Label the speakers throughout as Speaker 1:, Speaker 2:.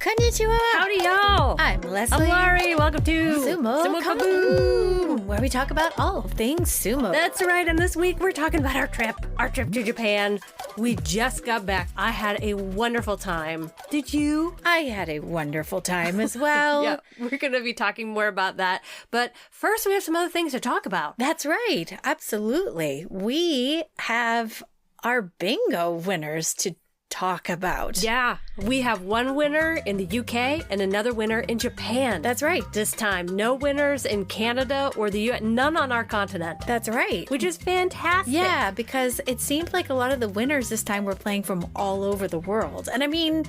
Speaker 1: Konnichiwa!
Speaker 2: Howdy, y'all!
Speaker 1: I'm Leslie.
Speaker 2: I'm Laurie. Welcome to
Speaker 1: Sumo
Speaker 2: Kaboom,
Speaker 1: where we talk about all things sumo.
Speaker 2: That's right, and this week we're talking about our trip to Japan. We just got back. I had a wonderful time. Did you?
Speaker 1: I had a wonderful time as well.
Speaker 2: Yeah, we're going to be talking more about that. But first, we have some other things to talk about.
Speaker 1: That's right. Absolutely. We have our bingo winners to talk about.
Speaker 2: Yeah, we have one winner in the UK and another winner in Japan.
Speaker 1: That's right.
Speaker 2: This time, no winners in Canada or the US, none on our continent.
Speaker 1: That's right.
Speaker 2: Which is fantastic.
Speaker 1: Yeah, because it seemed like a lot of the winners this time were playing from all over the world. And I mean,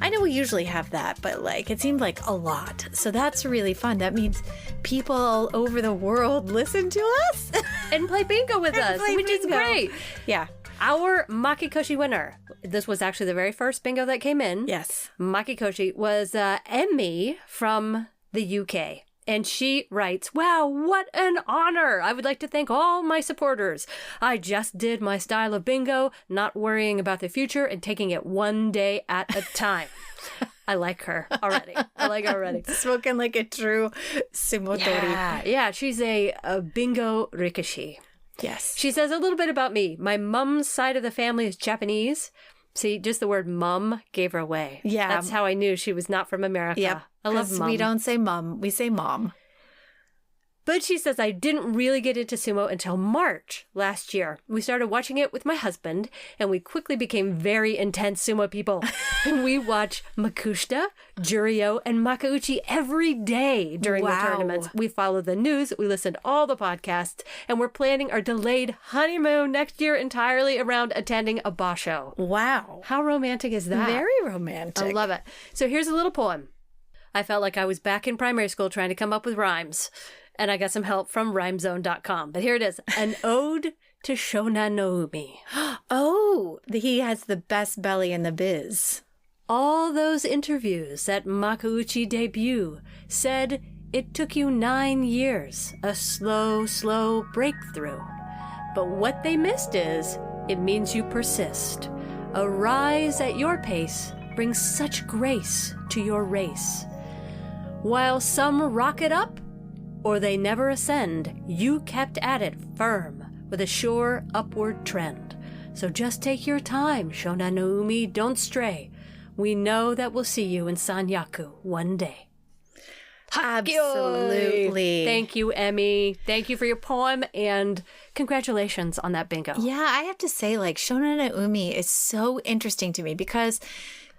Speaker 1: I know we usually have that, but like it seemed like a lot. So that's really fun. That means people all over the world listen to us
Speaker 2: and play bingo with us, which is great.
Speaker 1: Yeah.
Speaker 2: Our Makikoshi winner, this was actually the very first bingo that came in.
Speaker 1: Yes.
Speaker 2: Makikoshi was Emmy from the UK. And she writes, wow, what an honor. I would like to thank all my supporters. I just did my style of bingo, not worrying about the future and taking it one day at a time. I like her already.
Speaker 1: Spoken like a true sumo tori.
Speaker 2: Yeah, she's a bingo rikishi.
Speaker 1: Yes.
Speaker 2: She says a little bit about me. My mom's side of the family is Japanese. See, just the word mum gave her away.
Speaker 1: Yeah.
Speaker 2: That's how I knew she was not from America.
Speaker 1: Yep.
Speaker 2: I love mum.
Speaker 1: We don't say mum, we say mom.
Speaker 2: But she says, I didn't really get into sumo until March last year. We started watching it with my husband, and we quickly became very intense sumo people. We watch Makushita, Juryo, and Makauchi every day during the tournaments. We follow the news, we listen to all the podcasts, and we're planning our delayed honeymoon next year entirely around attending a basho.
Speaker 1: Wow.
Speaker 2: How romantic is that?
Speaker 1: Very romantic.
Speaker 2: I love it. So here's a little poem. I felt like I was back in primary school trying to come up with rhymes. And I got some help from rhymezone.com. But here it is. An ode to Shonan no Umi.
Speaker 1: Oh, he has the best belly in the biz.
Speaker 2: All those interviews at Makauchi debut said it took you 9 years, a slow breakthrough. But what they missed is it means you persist. A rise at your pace brings such grace to your race. While some rocket up, or they never ascend, you kept at it firm with a sure upward trend. So just take your time, Shonan no Umi, don't stray. We know that we'll see you in Sanyaku one day.
Speaker 1: Absolutely.
Speaker 2: Thank you, Emmy. Thank you for your poem, and congratulations on that bingo.
Speaker 1: Yeah, I have to say, like, Shonan no Umi is so interesting to me because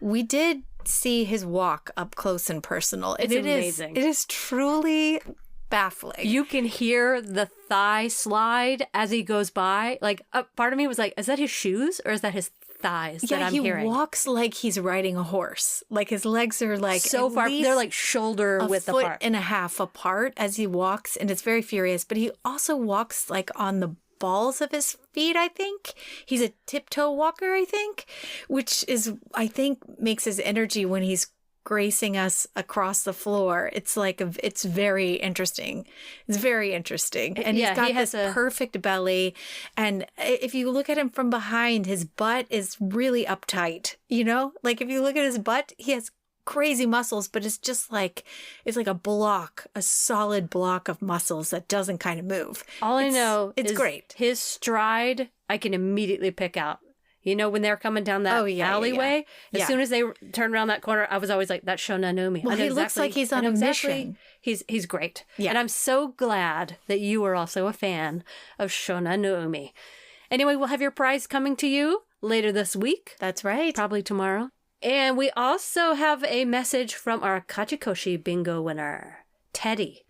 Speaker 1: we did see his walk up close and personal.
Speaker 2: It's amazing.
Speaker 1: It is truly baffling.
Speaker 2: You can hear the thigh slide as he goes by. Like, part of me was like, is that his shoes or is that his thighs that I'm hearing?
Speaker 1: Yeah, he walks like he's riding a horse. Like his legs are like
Speaker 2: so far, they're like shoulder width apart.
Speaker 1: A foot and a half apart as he walks, and it's very furious. But he also walks like on the balls of his feet, I think. He's a tiptoe walker, I think, which is, I think, makes his energy when he's gracing us across the floor. It's like, it's very interesting. It's very interesting. And he's got this perfect belly. And if you look at him from behind, his butt is really uptight, you know? Like if you look at his butt, he has crazy muscles, but it's just like, it's like a solid block of muscles that doesn't kind of move.
Speaker 2: I know
Speaker 1: it's great.
Speaker 2: His stride, I can immediately pick out. You know, when they're coming down that alleyway, as soon as they turn around that corner, I was always like, that's Shonan no Umi.
Speaker 1: Well, he looks like he's on a mission.
Speaker 2: He's great.
Speaker 1: Yeah.
Speaker 2: And I'm so glad that you are also a fan of Shonan no Umi. Anyway, we'll have your prize coming to you later this week.
Speaker 1: That's right.
Speaker 2: Probably tomorrow. And we also have a message from our Kachikoshi bingo winner, Teddy.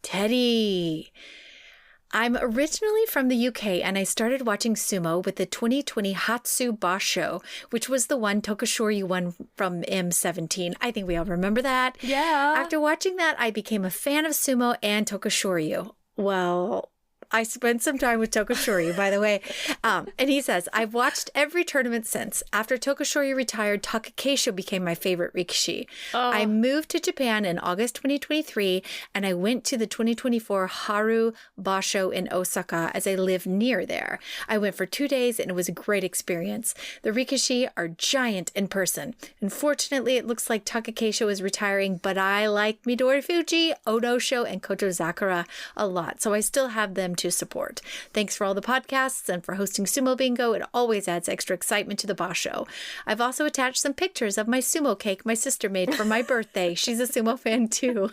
Speaker 1: I'm originally from the UK, and I started watching sumo with the 2020 Hatsu Basho, which was the one Tokushoryu won from M17. I think we all remember that.
Speaker 2: Yeah.
Speaker 1: After watching that, I became a fan of sumo and Tokushoryu. Well, I spent some time with Tokushoryu, by the way. And he says, I've watched every tournament since. After Tokushoryu retired, Takakeisho became my favorite rikishi. I moved to Japan in August 2023, and I went to the 2024 Haru Basho in Osaka as I live near there. I went for 2 days, and it was a great experience. The rikishi are giant in person. Unfortunately, it looks like Takakeisho is retiring, but I like Midori Fuji, Onosho, and Koto Zakura a lot, so I still have them to support. Thanks for all the podcasts and for hosting Sumo Bingo. It always adds extra excitement to the Basho. I've also attached some pictures of my sumo cake my sister made for my birthday. She's a sumo fan too.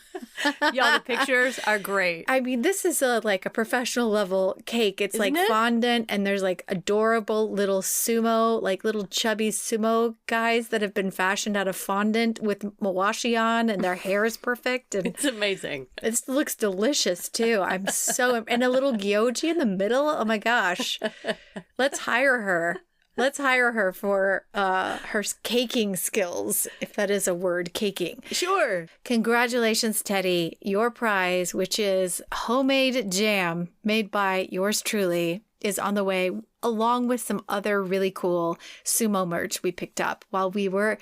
Speaker 2: Y'all, the pictures are great.
Speaker 1: I mean, this is like a professional level cake. It's
Speaker 2: Isn't
Speaker 1: like
Speaker 2: it?
Speaker 1: fondant, and there's like adorable little sumo, like little chubby sumo guys that have been fashioned out of fondant with mawashi on, and their hair is perfect. And
Speaker 2: It's amazing.
Speaker 1: it looks delicious too. I'm so, and a little gyoji in the middle. Oh my gosh. Let's hire her. Let's hire her for her caking skills, if that is a word, caking.
Speaker 2: Sure.
Speaker 1: Congratulations, Teddy. Your prize, which is homemade jam made by yours truly, is on the way, along with some other really cool sumo merch we picked up while we were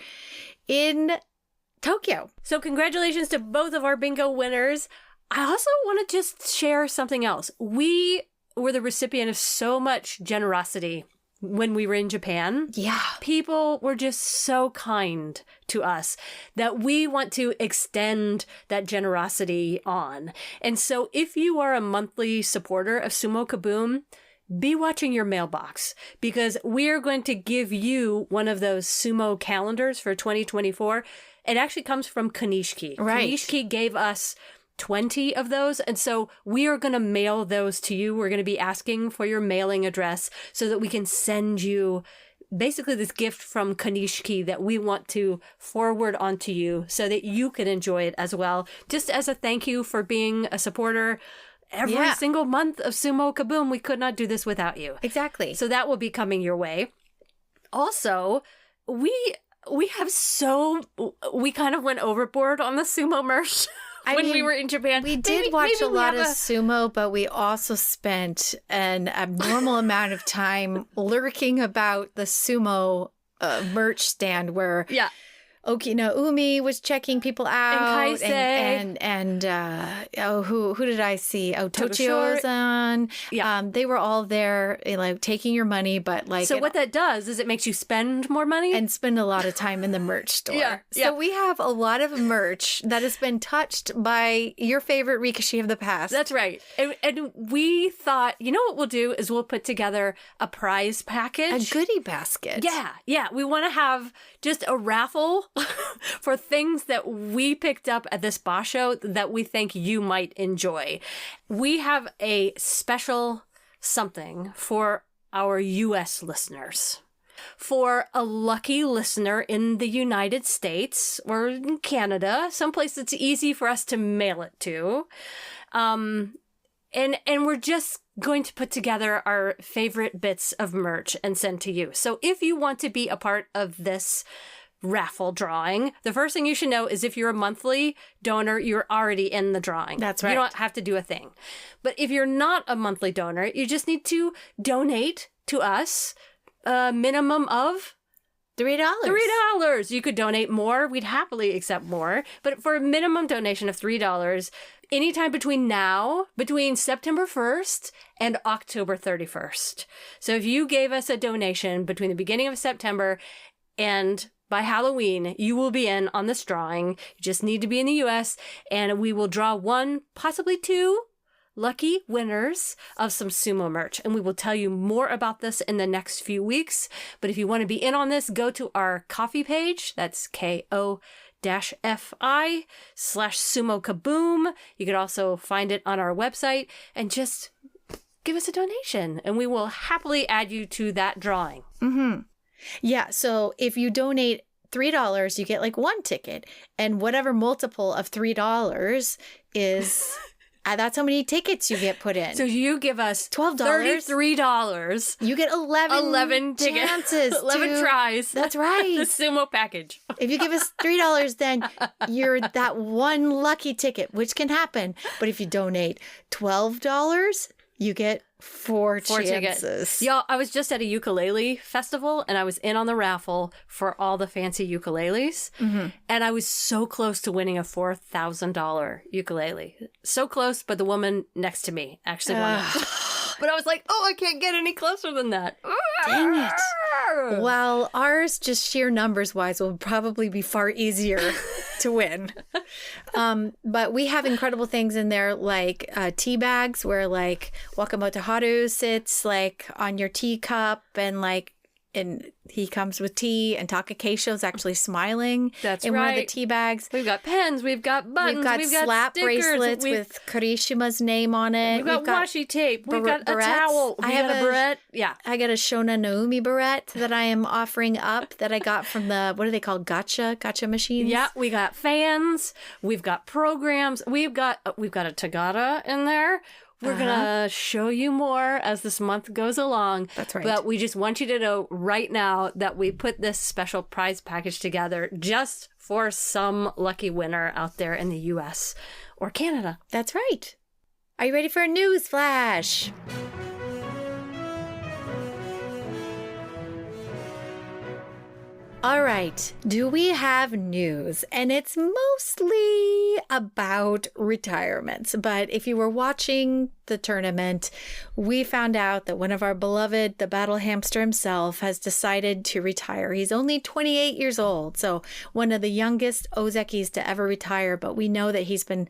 Speaker 1: in Tokyo.
Speaker 2: So congratulations to both of our bingo winners. I also want to just share something else. We were the recipient of so much generosity when we were in Japan.
Speaker 1: Yeah.
Speaker 2: People were just so kind to us that we want to extend that generosity on. And so if you are a monthly supporter of Sumo Kaboom, be watching your mailbox, because we're going to give you one of those sumo calendars for 2024. It actually comes from Kanishiki.
Speaker 1: Right.
Speaker 2: Kanishiki gave us 20 of those. And so we are going to mail those to you. We're going to be asking for your mailing address so that we can send you basically this gift from Kanishiki that we want to forward onto you so that you can enjoy it as well. Just as a thank you for being a supporter every single month of Sumo Kaboom. We could not do this without you.
Speaker 1: Exactly.
Speaker 2: So that will be coming your way. Also, we kind of went overboard on the sumo merch. When we were in Japan.
Speaker 1: We did watch a lot of sumo, but we also spent an abnormal amount of time lurking about the sumo merch stand where Okina Umi was checking people out, and who did I see? Oh, Tochio-san.
Speaker 2: Yeah.
Speaker 1: They were all there, like taking your money, but like.
Speaker 2: So what that does is it makes you spend more money
Speaker 1: and spend a lot of time in the merch store. So we have a lot of merch that has been touched by your favorite rikishi of the past.
Speaker 2: That's right. And we thought, you know what we'll do is we'll put together a prize package,
Speaker 1: a goodie basket.
Speaker 2: Yeah. We want to have just a raffle for things that we picked up at this basho that we think you might enjoy. We have a special something for our U.S. listeners. For a lucky listener in the United States or in Canada, someplace that's easy for us to mail it to. And we're just going to put together our favorite bits of merch and send to you. So if you want to be a part of this raffle drawing, the first thing you should know is if you're a monthly donor, you're already in the drawing.
Speaker 1: That's right.
Speaker 2: You don't have to do a thing. But if you're not a monthly donor, you just need to donate to us a minimum of
Speaker 1: $3.
Speaker 2: $3. You could donate more. We'd happily accept more. But for a minimum donation of $3, anytime between September 1st and October 31st. So if you gave us a donation between the beginning of September and by Halloween, you will be in on this drawing. You just need to be in the U.S. and we will draw one, possibly two lucky winners of some sumo merch. And we will tell you more about this in the next few weeks. But if you want to be in on this, go to our coffee page. That's ko-fi/Sumo Kaboom. You can also find it on our website and just give us a donation and we will happily add you to that drawing.
Speaker 1: Mm-hmm. Yeah, so if you donate $3, you get like one ticket, and whatever multiple of $3 is, that's how many tickets you get put in.
Speaker 2: So you give us
Speaker 1: $12,
Speaker 2: $33.
Speaker 1: You get 11
Speaker 2: tickets,
Speaker 1: chances,
Speaker 2: 11 tries.
Speaker 1: That's right.
Speaker 2: The sumo package.
Speaker 1: If you give us $3, then you're that one lucky ticket, which can happen. But if you donate $12, You get four chances.
Speaker 2: Tickets. Y'all, I was just at a ukulele festival and I was in on the raffle for all the fancy ukuleles. Mm-hmm. And I was so close to winning a $4,000 ukulele. So close, but the woman next to me actually won it. But I was like, oh, I can't get any closer than that.
Speaker 1: Dang it. Well, ours, just sheer numbers wise, will probably be far easier to win. But we have incredible things in there like tea bags where like Wakamoto Haru sits like on your teacup and he comes with tea, and Takakeisho's actually smiling in one of the tea bags.
Speaker 2: We've got pens, we've got buttons,
Speaker 1: we've got slap
Speaker 2: stickers,
Speaker 1: bracelets with Karishima's name on it.
Speaker 2: We've got washi tape, we've got a towel, I have a barrette. Yeah.
Speaker 1: I got a Shona Naomi barrette that I am offering up that I got from the, what are they called? Gotcha machines?
Speaker 2: Yeah, we got fans, we've got programs, we've got a Tagata in there. We're going to show you more as this month goes along.
Speaker 1: That's right.
Speaker 2: But we just want you to know right now that we put this special prize package together just for some lucky winner out there in the U.S. or Canada.
Speaker 1: That's right. Are you ready for a news flash? All right, do we have news? And it's mostly about retirements. But if you were watching the tournament, we found out that one of our beloved, the battle hamster himself, has decided to retire. He's only 28 years old, so one of the youngest Ozekis to ever retire. But we know that he's been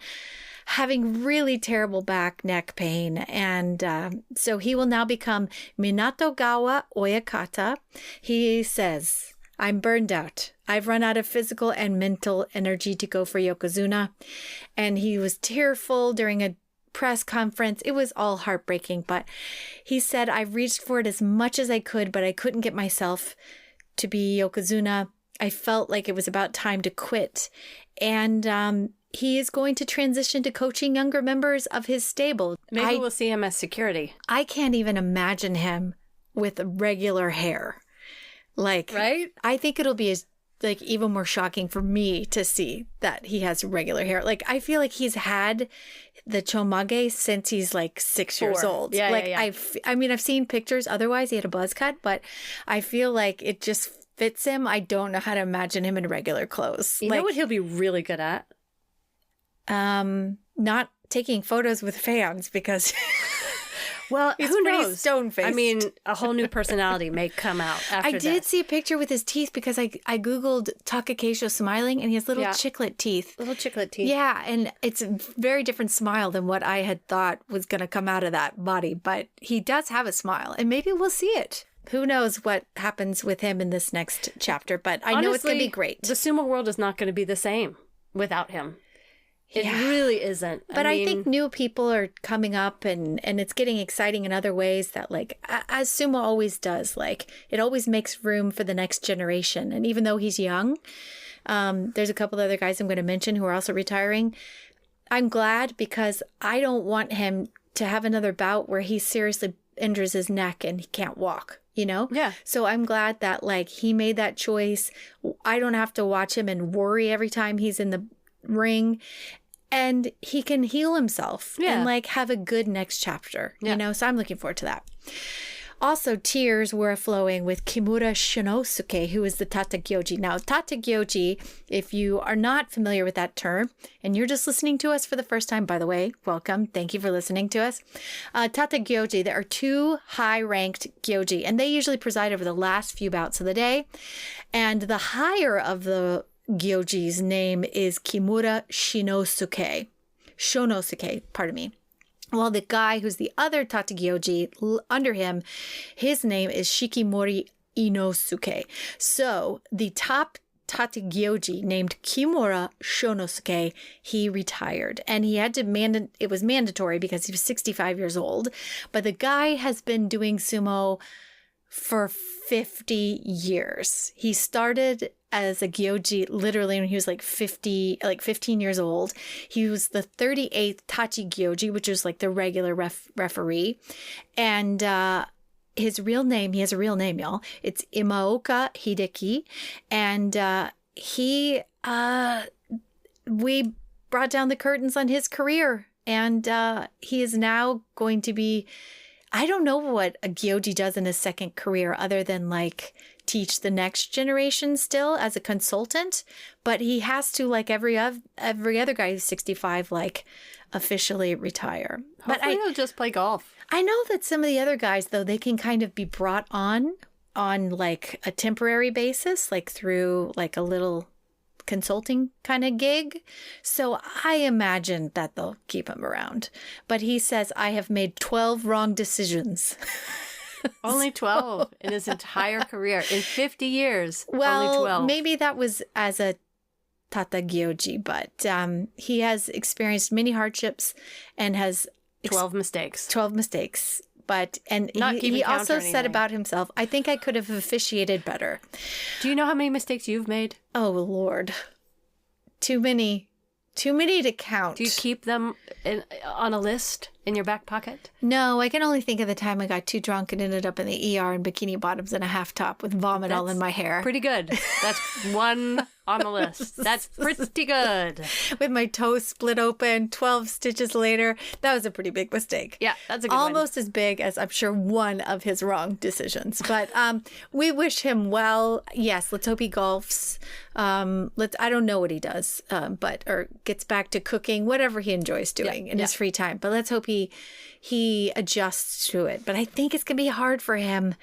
Speaker 1: having really terrible neck pain. And so he will now become Minatogawa Oyakata. He says, I'm burned out. I've run out of physical and mental energy to go for Yokozuna. And he was tearful during a press conference. It was all heartbreaking, but he said, I've reached for it as much as I could, but I couldn't get myself to be Yokozuna. I felt like it was about time to quit. And he is going to transition to coaching younger members of his stable.
Speaker 2: Maybe we'll see him as security.
Speaker 1: I can't even imagine him with regular hair. Like,
Speaker 2: right?
Speaker 1: I think it'll be even more shocking for me to see that he has regular hair. Like, I feel like he's had the chomage since he's like 6 years old.
Speaker 2: Yeah,
Speaker 1: like,
Speaker 2: yeah.
Speaker 1: I mean, I've seen pictures. Otherwise, he had a buzz cut, but I feel like it just fits him. I don't know how to imagine him in regular clothes.
Speaker 2: You know what he'll be really good at?
Speaker 1: Not taking photos with fans because.
Speaker 2: Well,
Speaker 1: he's
Speaker 2: who
Speaker 1: pretty
Speaker 2: knows?
Speaker 1: stone-faced.
Speaker 2: I mean, a whole new personality may come out after
Speaker 1: I did see a picture with his teeth because I Googled Takakeisho smiling and he has little chiclet teeth.
Speaker 2: Little chiclet teeth.
Speaker 1: Yeah, and it's a very different smile than what I had thought was going to come out of that body. But he does have a smile, and maybe we'll see it. Who knows what happens with him in this next chapter, but I know it's going to be great.
Speaker 2: The sumo world is not going to be the same without him. It really isn't.
Speaker 1: But I think new people are coming up and it's getting exciting in other ways that, like, as sumo always does, like, it always makes room for the next generation. And even though he's young, there's a couple of other guys I'm going to mention who are also retiring. I'm glad because I don't want him to have another bout where he seriously injures his neck and he can't walk. You know?
Speaker 2: Yeah.
Speaker 1: So I'm glad that, like, he made that choice. I don't have to watch him and worry every time he's in the ring. And he can heal himself and, like, have a good next chapter, you know? So I'm looking forward to that. Also, tears were flowing with Kimura Shinosuke, who is the Tatagyoji. Now, Tatagyoji, if you are not familiar with that term, and you're just listening to us for the first time, by the way, welcome. Thank you for listening to us. Tatagyoji, there are two high-ranked gyoji, and they usually preside over the last few bouts of the day. And the higher of the Gyoji's name is Kimura Shinosuke. Shonosuke, pardon me. Well, the guy who's the other Tatagyoji under him, his name is Shikimori Inosuke. So the top Tatagyoji named Kimura Shonosuke, he retired. And he had to it was mandatory because he was 65 years old. But the guy has been doing sumo for 50 years. He started as a gyoji literally when he was like 15 years old. He was the 38th Tachi Gyoji, which is like the regular referee. And his real name, he has a real name, y'all. It's Imaoka Hideki. And we brought down the curtains on his career And he is now going to be, I don't know what a Gyoji does in his second career other than like teach the next generation still as a consultant. But he has to, like every other guy who's 65, like officially retire.
Speaker 2: Hopefully he'll just play golf.
Speaker 1: I know that some of the other guys, though, they can kind of be brought on like a temporary basis, like through like a little consulting kind of gig. So I imagine that they'll keep him around. But he says, I have made 12 wrong decisions.
Speaker 2: Only 12 in his entire career. In 50 years,
Speaker 1: well,
Speaker 2: only 12.
Speaker 1: Maybe that was as a Tata Gyoji, but he has experienced many hardships and has
Speaker 2: 12 mistakes.
Speaker 1: 12 mistakes. But, and
Speaker 2: Not
Speaker 1: he also said about himself, I think I could have officiated better.
Speaker 2: Do you know how many mistakes you've made?
Speaker 1: Oh, Lord. Too many. Too many to count.
Speaker 2: Do you keep them on a list in your back pocket?
Speaker 1: No, I can only think of the time I got too drunk and ended up in the ER in bikini bottoms and a half top with vomit all in my hair.
Speaker 2: Pretty good. That's one on the list. That's pretty good.
Speaker 1: With my toes split open, 12 stitches later. That was a pretty big mistake.
Speaker 2: Yeah, that's a good
Speaker 1: Almost as big as, I'm sure, one of his wrong decisions. But we wish him well. Yes, let's hope he golfs. I don't know what he does, or gets back to cooking, whatever he enjoys doing in his free time. But let's hope he adjusts to it. But I think it's going to be hard for him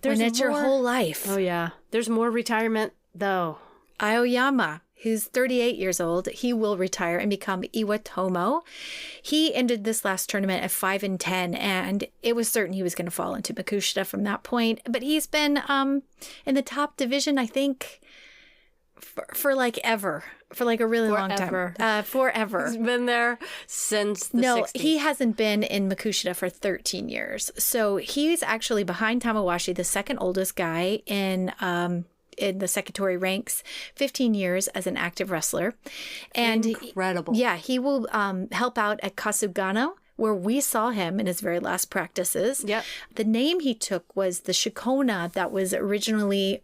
Speaker 1: when it's your whole life.
Speaker 2: Oh, yeah. There's more retirement, though.
Speaker 1: Aoyama, who's 38 years old, he will retire and become Iwatomo. He ended this last tournament at 5-10, and it was certain he was going to fall into Makushita from that point. But he's been in the top division, I think, for like ever. For like a really long time. Forever.
Speaker 2: He's been there since the 60s.
Speaker 1: He hasn't been in Makushita for 13 years. So he's actually behind Tamawashi, the second oldest guy in the Sekitori ranks, 15 years as an active wrestler. And
Speaker 2: incredible.
Speaker 1: He will help out at Kasugano, where we saw him in his very last practices.
Speaker 2: Yep.
Speaker 1: The name he took was the Shikona that was originally...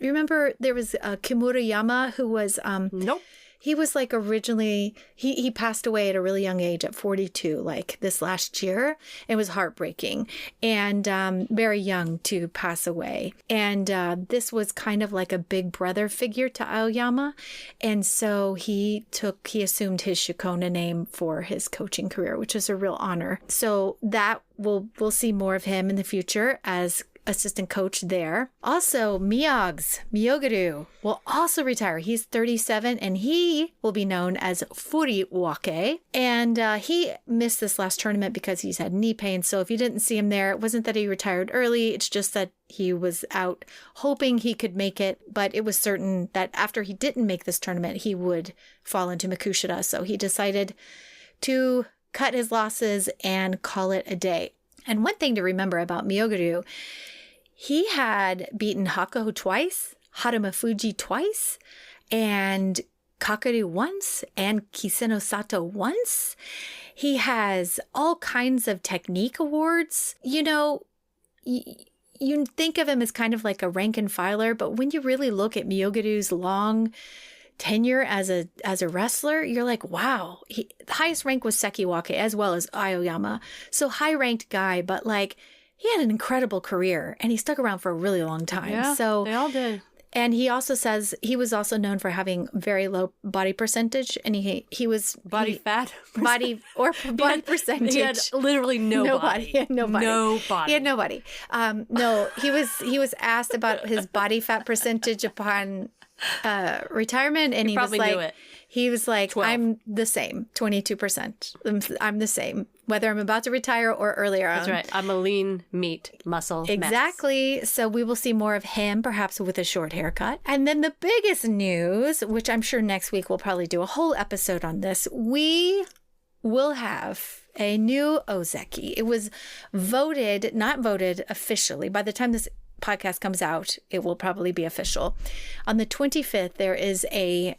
Speaker 1: remember there was Kimurayama who was...
Speaker 2: Nope.
Speaker 1: He was like originally, he passed away at a really young age at 42, like this last year. It was heartbreaking and very young to pass away. And this was kind of like a big brother figure to Aoyama. And so he assumed his Shikona name for his coaching career, which is a real honor. So that we'll see more of him in the future as assistant coach there. Also, Miyoguru will also retire. He's 37 and he will be known as Furiwake. And he missed this last tournament because he's had knee pain. So if you didn't see him there, it wasn't that he retired early. It's just that he was out hoping he could make it. But it was certain that after he didn't make this tournament, he would fall into Makushita. So he decided to cut his losses and call it a day. And one thing to remember about Miyoguru, he had beaten Hakaho twice, Haramafuji twice, and Kakaru once, and Kiseno Sato once. He has all kinds of technique awards. You know, you think of him as kind of like a rank and filer, but when you really look at Miyoguru's long tenure as a wrestler, you're like, wow. The highest rank was Sekiwake as well as Aoyama. So high-ranked guy, but like he had an incredible career and he stuck around for a really long time.
Speaker 2: Yeah,
Speaker 1: so
Speaker 2: they all did.
Speaker 1: And he also says he was also known for having very low body percentage, and he was
Speaker 2: fat
Speaker 1: percentage.
Speaker 2: He had literally no body.
Speaker 1: He had no body.
Speaker 2: No body.
Speaker 1: He had no body. No, he was asked about his body fat percentage upon retirement, and he was like, he was like,
Speaker 2: 12.
Speaker 1: I'm the same, 22%. I'm the same, whether I'm about to retire or earlier on.
Speaker 2: That's right. I'm a lean meat muscle
Speaker 1: Exactly.
Speaker 2: mess.
Speaker 1: So we will see more of him, perhaps with a short haircut. And then the biggest news, which I'm sure next week we'll probably do a whole episode on this, we will have a new Ozeki. It was not voted officially. By the time this podcast comes out, it will probably be official. On the 25th, there is a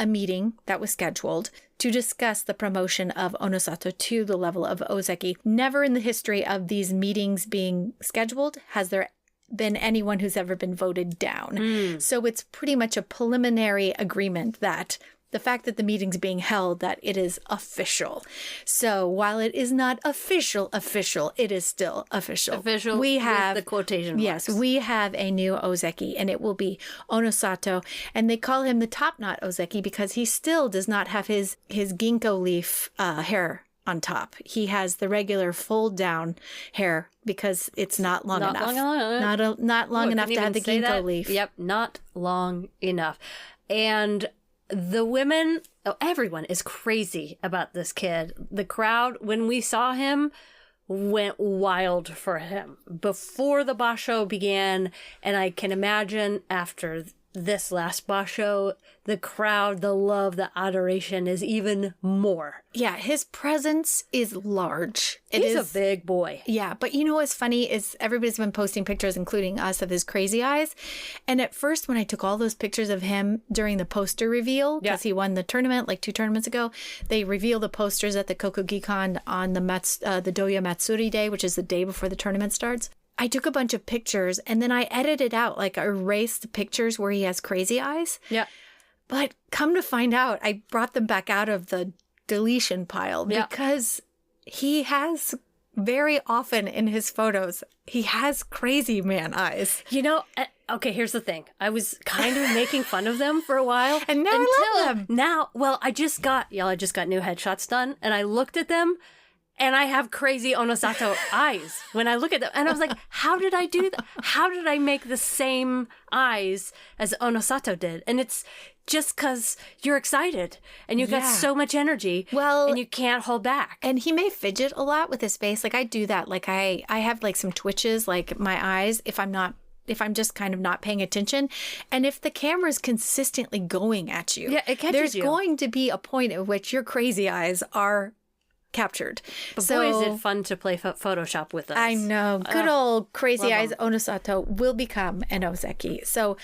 Speaker 1: meeting that was scheduled to discuss the promotion of Onosato to the level of Ozeki. Never in the history of these meetings being scheduled has there been anyone who's ever been voted down. So it's pretty much a preliminary agreement that the fact that the meeting's being held, that it is official. So while it is not official, it is still official.
Speaker 2: Official
Speaker 1: We
Speaker 2: with
Speaker 1: have
Speaker 2: the quotation
Speaker 1: Yes,
Speaker 2: marks.
Speaker 1: we have a new Ozeki, and it will be Onosato. And they call him the top knot Ozeki because he still does not have his ginkgo leaf hair on top. He has the regular fold down hair because it's not long enough. Not long enough to have the ginkgo leaf.
Speaker 2: Yep, not long enough. And the women, everyone is crazy about this kid. The crowd, when we saw him, went wild for him before the basho began. And I can imagine after this last basho, the crowd, the love, the adoration is even more.
Speaker 1: Yeah, his presence is large.
Speaker 2: He's a big boy.
Speaker 1: Yeah, but you know what's funny is everybody's been posting pictures, including us, of his crazy eyes. And at first, when I took all those pictures of him during the poster reveal, because he won the tournament like 2 tournaments ago, they reveal the posters at the Kokugikan on the Doyo Matsuri Day, which is the day before the tournament starts. I took a bunch of pictures and then I edited out, like I erased the pictures where he has crazy eyes.
Speaker 2: Yeah.
Speaker 1: But come to find out, I brought them back out of the deletion pile because he has very often in his photos, he has crazy man eyes.
Speaker 2: You know, okay, here's the thing. I was kind of making fun of them for a while.
Speaker 1: And now I love them.
Speaker 2: Now, well, I just got new headshots done and I looked at them. And I have crazy Onosato eyes when I look at them. And I was like, how did I do that? How did I make the same eyes as Onosato did? And it's just because you're excited and you've got so much energy.
Speaker 1: Well,
Speaker 2: and you can't hold back.
Speaker 1: And he may fidget a lot with his face. Like I do that. Like I have like some twitches, like my eyes, if I'm just kind of not paying attention. And if the camera's consistently going at you,
Speaker 2: it catches
Speaker 1: there's
Speaker 2: you.
Speaker 1: going to be a point at which your crazy eyes are captured.
Speaker 2: But boy, is it fun to play Photoshop with us.
Speaker 1: I know. Good old crazy eyes
Speaker 2: him.
Speaker 1: Onosato will become an Ozeki. So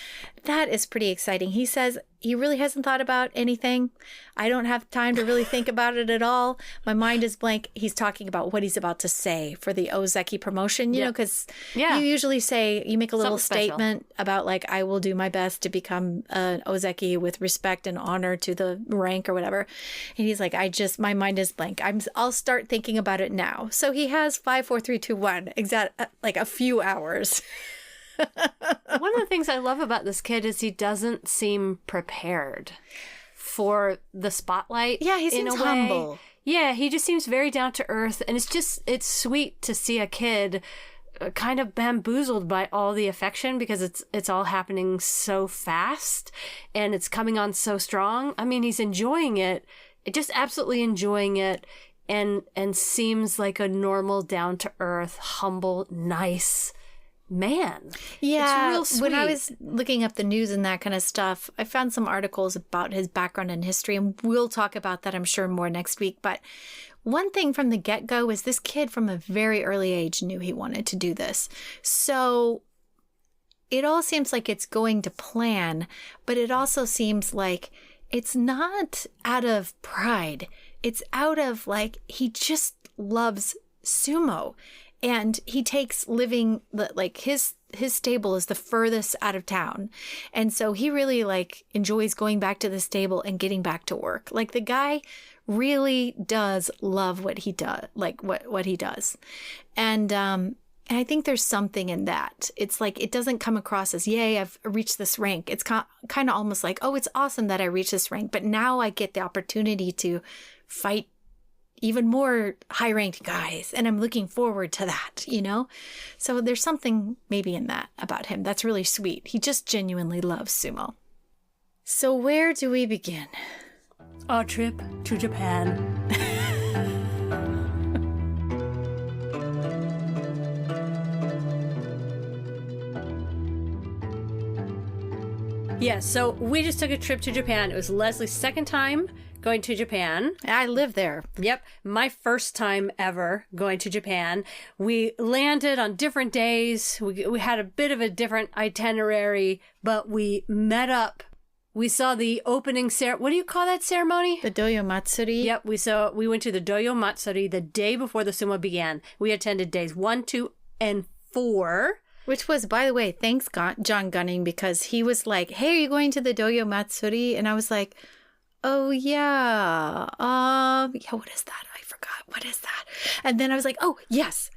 Speaker 1: that is pretty exciting. He says he really hasn't thought about anything. I don't have time to really think about it at all. My mind is blank. He's talking about what he's about to say for the Ozeki promotion, you know, because you usually say, you make a little statement about like, I will do my best to become an Ozeki with respect and honor to the rank or whatever. And he's like, my mind is blank. I'll start thinking about it now. So he has 5, 4, 3, 2, 1, exact, like a few hours.
Speaker 2: One of the things I love about this kid is he doesn't seem prepared for the spotlight.
Speaker 1: Yeah, he seems humble.
Speaker 2: Yeah, he just seems very down to earth. And it's sweet to see a kid kind of bamboozled by all the affection because it's all happening so fast and it's coming on so strong. I mean, he's enjoying it, just absolutely enjoying it. And seems like a normal, down to earth, humble, nice man.
Speaker 1: Yeah,
Speaker 2: it's real sweet.
Speaker 1: When I was looking up the news and that kind of stuff, I found some articles about his background and history, and we'll talk about that, I'm sure, more next week. But one thing from the get-go is this kid from a very early age knew he wanted to do this. So it all seems like it's going to plan, but it also seems like it's not out of pride. It's out of like, he just loves sumo. And he takes living, like his stable is the furthest out of town. And so he really like enjoys going back to the stable and getting back to work. Like the guy really does love what he does, like what he does. And I think there's something in that. It's like, it doesn't come across as, yay, I've reached this rank. It's kind of almost like, oh, it's awesome that I reached this rank, but now I get the opportunity to fight even more high-ranked guys, and I'm looking forward to that, you know? So there's something maybe in that about him that's really sweet. He just genuinely loves sumo. So where do we begin?
Speaker 2: Our trip to Japan. Yeah, so we just took a trip to Japan. It was Leslie's second time going to Japan.
Speaker 1: I live there.
Speaker 2: Yep. My first time ever going to Japan. We landed on different days. We had a bit of a different itinerary, but we met up. We saw the opening ceremony. What do you call that ceremony?
Speaker 1: The Doyo Matsuri.
Speaker 2: Yep. We went to the Doyo Matsuri the day before the sumo began. We attended days 1, 2, and 4.
Speaker 1: Which was, by the way, thanks John Gunning, because he was like, hey, are you going to the Doyo Matsuri? And I was like, Oh yeah. Yeah, what is that? I forgot. What is that? And then I was like, oh yes,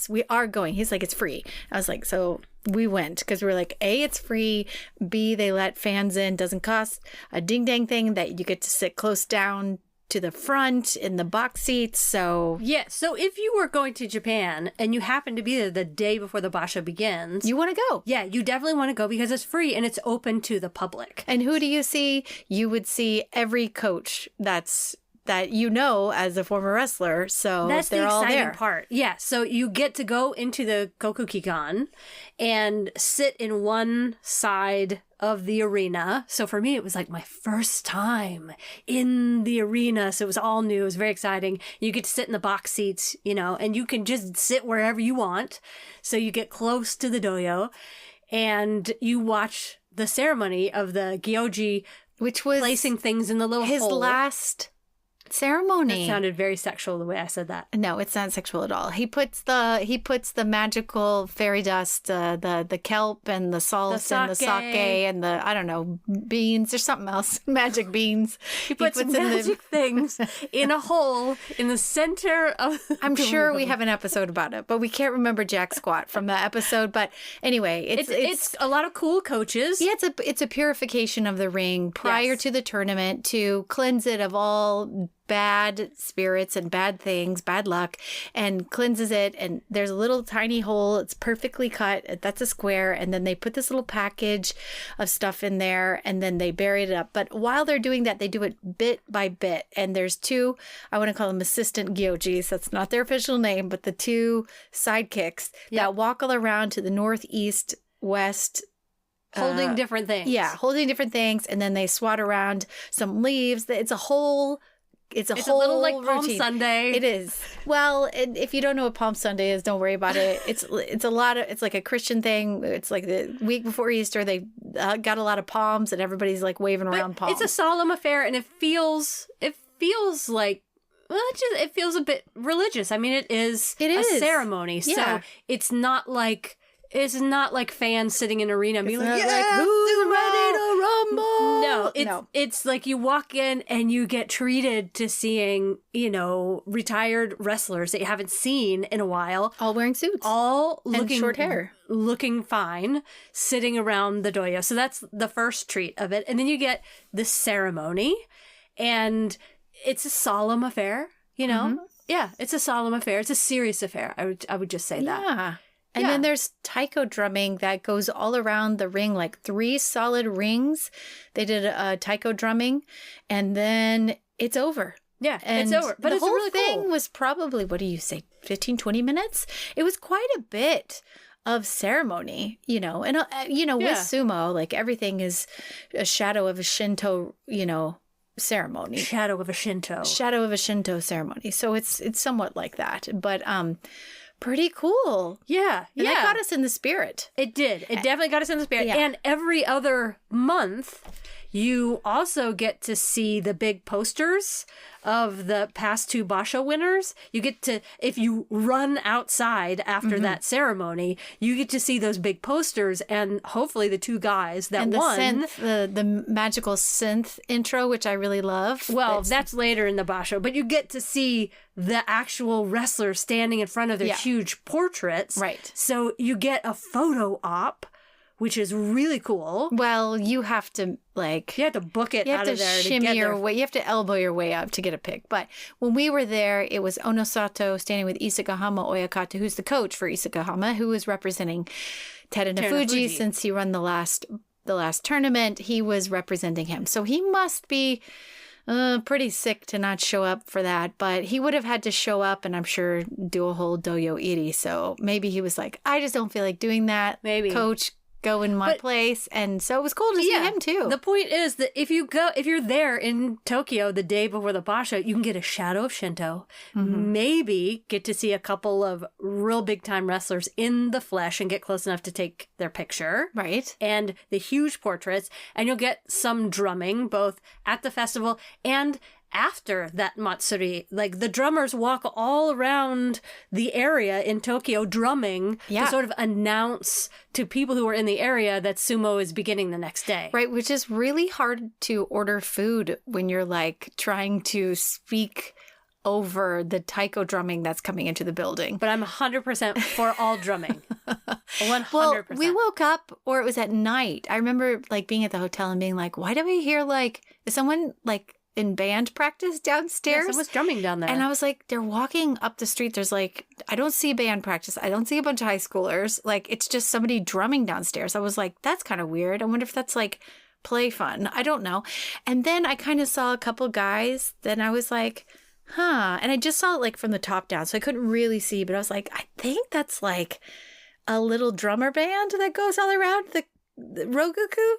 Speaker 1: we are going. He's like, it's free. I was like, so we went because we were like, A, it's free. B, they let fans in. Doesn't cost a ding dang thing that you get to sit close down to the front in the box seats. So
Speaker 2: yeah. So if you were going to Japan and you happen to be there the day before the basho begins,
Speaker 1: you want to go.
Speaker 2: Yeah, you definitely want to go because it's free and it's open to the public.
Speaker 1: And who do you see? You would see every coach that you know as a former wrestler. So
Speaker 2: that's
Speaker 1: they're
Speaker 2: the
Speaker 1: all
Speaker 2: exciting
Speaker 1: there.
Speaker 2: part. Yeah. So you get to go into the Kokugikan and sit in one side of the arena. So for me, it was like my first time in the arena. So it was all new. It was very exciting. You get to sit in the box seats, and you can just sit wherever you want. So you get close to the doyo and you watch the ceremony of the Gyoji,
Speaker 1: which was
Speaker 2: placing things in the little
Speaker 1: his
Speaker 2: hole.
Speaker 1: last ceremony.
Speaker 2: That sounded very sexual the way I said that.
Speaker 1: No, it's not sexual at all. He puts the magical fairy dust, the kelp and the salt and the sake and the, I don't know, beans or something else, magic beans.
Speaker 2: He puts magic things in a hole in the center of.
Speaker 1: I'm sure we have an episode about it, but we can't remember jack squat from the episode. But anyway, it's
Speaker 2: a lot of cool coaches.
Speaker 1: Yeah, it's a purification of the ring prior to the tournament to cleanse it of all bad spirits and bad things, bad luck, and cleanses it. And there's a little tiny hole. It's perfectly cut. That's a square. And then they put this little package of stuff in there and then they bury it up. But while they're doing that, they do it bit by bit. And there's two, I want to call them assistant gyojis. That's not their official name, but the two sidekicks that walk all around to the northeast, west,
Speaker 2: holding different things.
Speaker 1: Yeah, holding different things. And then they swat around some leaves. It's a whole It's a
Speaker 2: little like Palm
Speaker 1: routine.
Speaker 2: Sunday.
Speaker 1: It is. Well, if you don't know what Palm Sunday is, don't worry about it. It's like a Christian thing. It's like the week before Easter. They got a lot of palms and everybody's like waving around palms.
Speaker 2: It's a solemn affair and it feels like, well, it feels a bit religious. I mean, it is a ceremony.
Speaker 1: Yeah.
Speaker 2: So it's not like fans sitting in an arena and being like,
Speaker 1: who's ready to rumble?
Speaker 2: No, it's like you walk in and you get treated to seeing, retired wrestlers that you haven't seen in a while.
Speaker 1: All wearing suits.
Speaker 2: All
Speaker 1: and
Speaker 2: looking
Speaker 1: short hair.
Speaker 2: Looking fine, sitting around the doyo. So that's the first treat of it. And then you get the ceremony and it's a solemn affair,
Speaker 1: Mm-hmm.
Speaker 2: Yeah, it's a solemn affair. It's a serious affair. I would just say that.
Speaker 1: Yeah. And then there's taiko drumming that goes all around the ring, like 3 solid rings. They did a taiko drumming, and then it's over.
Speaker 2: Yeah,
Speaker 1: and
Speaker 2: it's over. But
Speaker 1: the
Speaker 2: it's
Speaker 1: whole
Speaker 2: really
Speaker 1: thing
Speaker 2: cool.
Speaker 1: was probably, 15, 20 minutes? It was quite a bit of ceremony, and, with sumo, like everything is a shadow of a Shinto, ceremony.
Speaker 2: Shadow of a Shinto
Speaker 1: ceremony. So it's somewhat like that. But, pretty cool.
Speaker 2: Yeah.
Speaker 1: And that got us in the spirit.
Speaker 2: It did. It definitely got us in the spirit.
Speaker 1: Yeah.
Speaker 2: And every other month, you also get to see the big posters of the past 2 basho winners. You get to, if you run outside after that ceremony, you get to see those big posters and hopefully the 2 guys that
Speaker 1: and
Speaker 2: won.
Speaker 1: The magical synth intro, which I really love.
Speaker 2: Well, that's later in the basho, but you get to see the actual wrestlers standing in front of their huge portraits.
Speaker 1: Right.
Speaker 2: So you get a photo op, which is really cool.
Speaker 1: Well, you have to
Speaker 2: you have to book it out of there.
Speaker 1: Shimmy your way. You have to elbow your way up to get a pic. But when we were there, it was Onosato standing with Isakahama Oyakata, who's the coach for Isakahama, who was representing Terunofuji since he won the last tournament. He was representing him, so he must be pretty sick to not show up for that. But he would have had to show up, and I'm sure do a whole doyo iri. So maybe he was like, I just don't feel like doing that.
Speaker 2: Maybe
Speaker 1: coach. Go in my place, and so it was cool to see him too.
Speaker 2: The point is that if you're there in Tokyo the day before the basho, you can get a shadow of Shinto, maybe get to see a couple of real big time wrestlers in the flesh and get close enough to take their picture,
Speaker 1: right?
Speaker 2: And the huge portraits, and you'll get some drumming both at the festival and after that matsuri. Like, the drummers walk all around the area in Tokyo drumming to sort of announce to people who are in the area that sumo is beginning the next day.
Speaker 1: Right, which is really hard to order food when you're like trying to speak over the taiko drumming that's coming into the building.
Speaker 2: But I'm 100% for all drumming. 100%.
Speaker 1: Well, we woke up, or it was at night. I remember like being at the hotel and being like, why do we hear like, is someone like in band practice downstairs?
Speaker 2: Yeah, someone's drumming down there.
Speaker 1: And I was like, they're walking up the street. There's like, I don't see band practice. I don't see a bunch of high schoolers. Like, it's just somebody drumming downstairs. I was like, that's kind of weird. I wonder if that's like play fun. I don't know. And then I kind of saw a couple guys. Then I was like, huh. And I just saw it like from the top down, so I couldn't really see. But I was like, I think that's like a little drummer band that goes all around the Rogoku.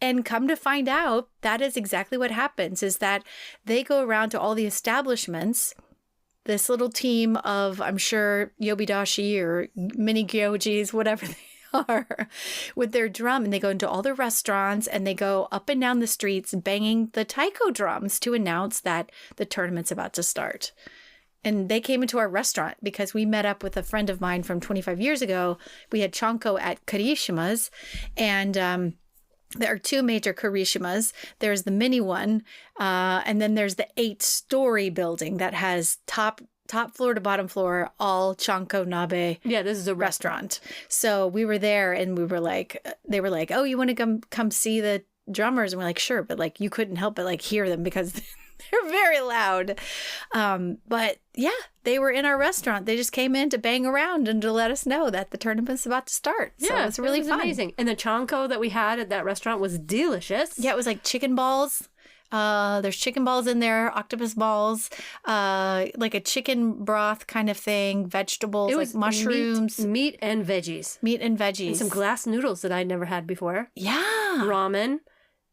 Speaker 1: And come to find out, that is exactly what happens, is that they go around to all the establishments, this little team of, I'm sure, Yobidashi or mini gyojis, whatever they are, with their drum, and they go into all the restaurants and they go up and down the streets banging the taiko drums to announce that the tournament's about to start. And they came into our restaurant because we met up with a friend of mine from 25 years ago. We had Chanko at Karishima's, and there are two major Karishimas. There's the mini one, and then there's the 8-story building that has top floor to bottom floor, all Chanko Nabe.
Speaker 2: Yeah, this is a restaurant.
Speaker 1: So we were there, and we were like, they were like, oh, you want to come see the drummers? And we're like, sure, but like you couldn't help but like hear them because they're very loud. But yeah, they were in our restaurant. They just came in to bang around and to let us know that the tournament's about to start. So
Speaker 2: yeah,
Speaker 1: it was really fun.
Speaker 2: Amazing. And the chanko that we had at that restaurant was delicious.
Speaker 1: Yeah, it was like chicken balls. There's chicken balls in there, octopus balls, like a chicken broth kind of thing, vegetables,
Speaker 2: it was
Speaker 1: like mushrooms.
Speaker 2: Meat and veggies.
Speaker 1: Meat and veggies.
Speaker 2: And some glass noodles that I'd never had before.
Speaker 1: Yeah.
Speaker 2: Ramen.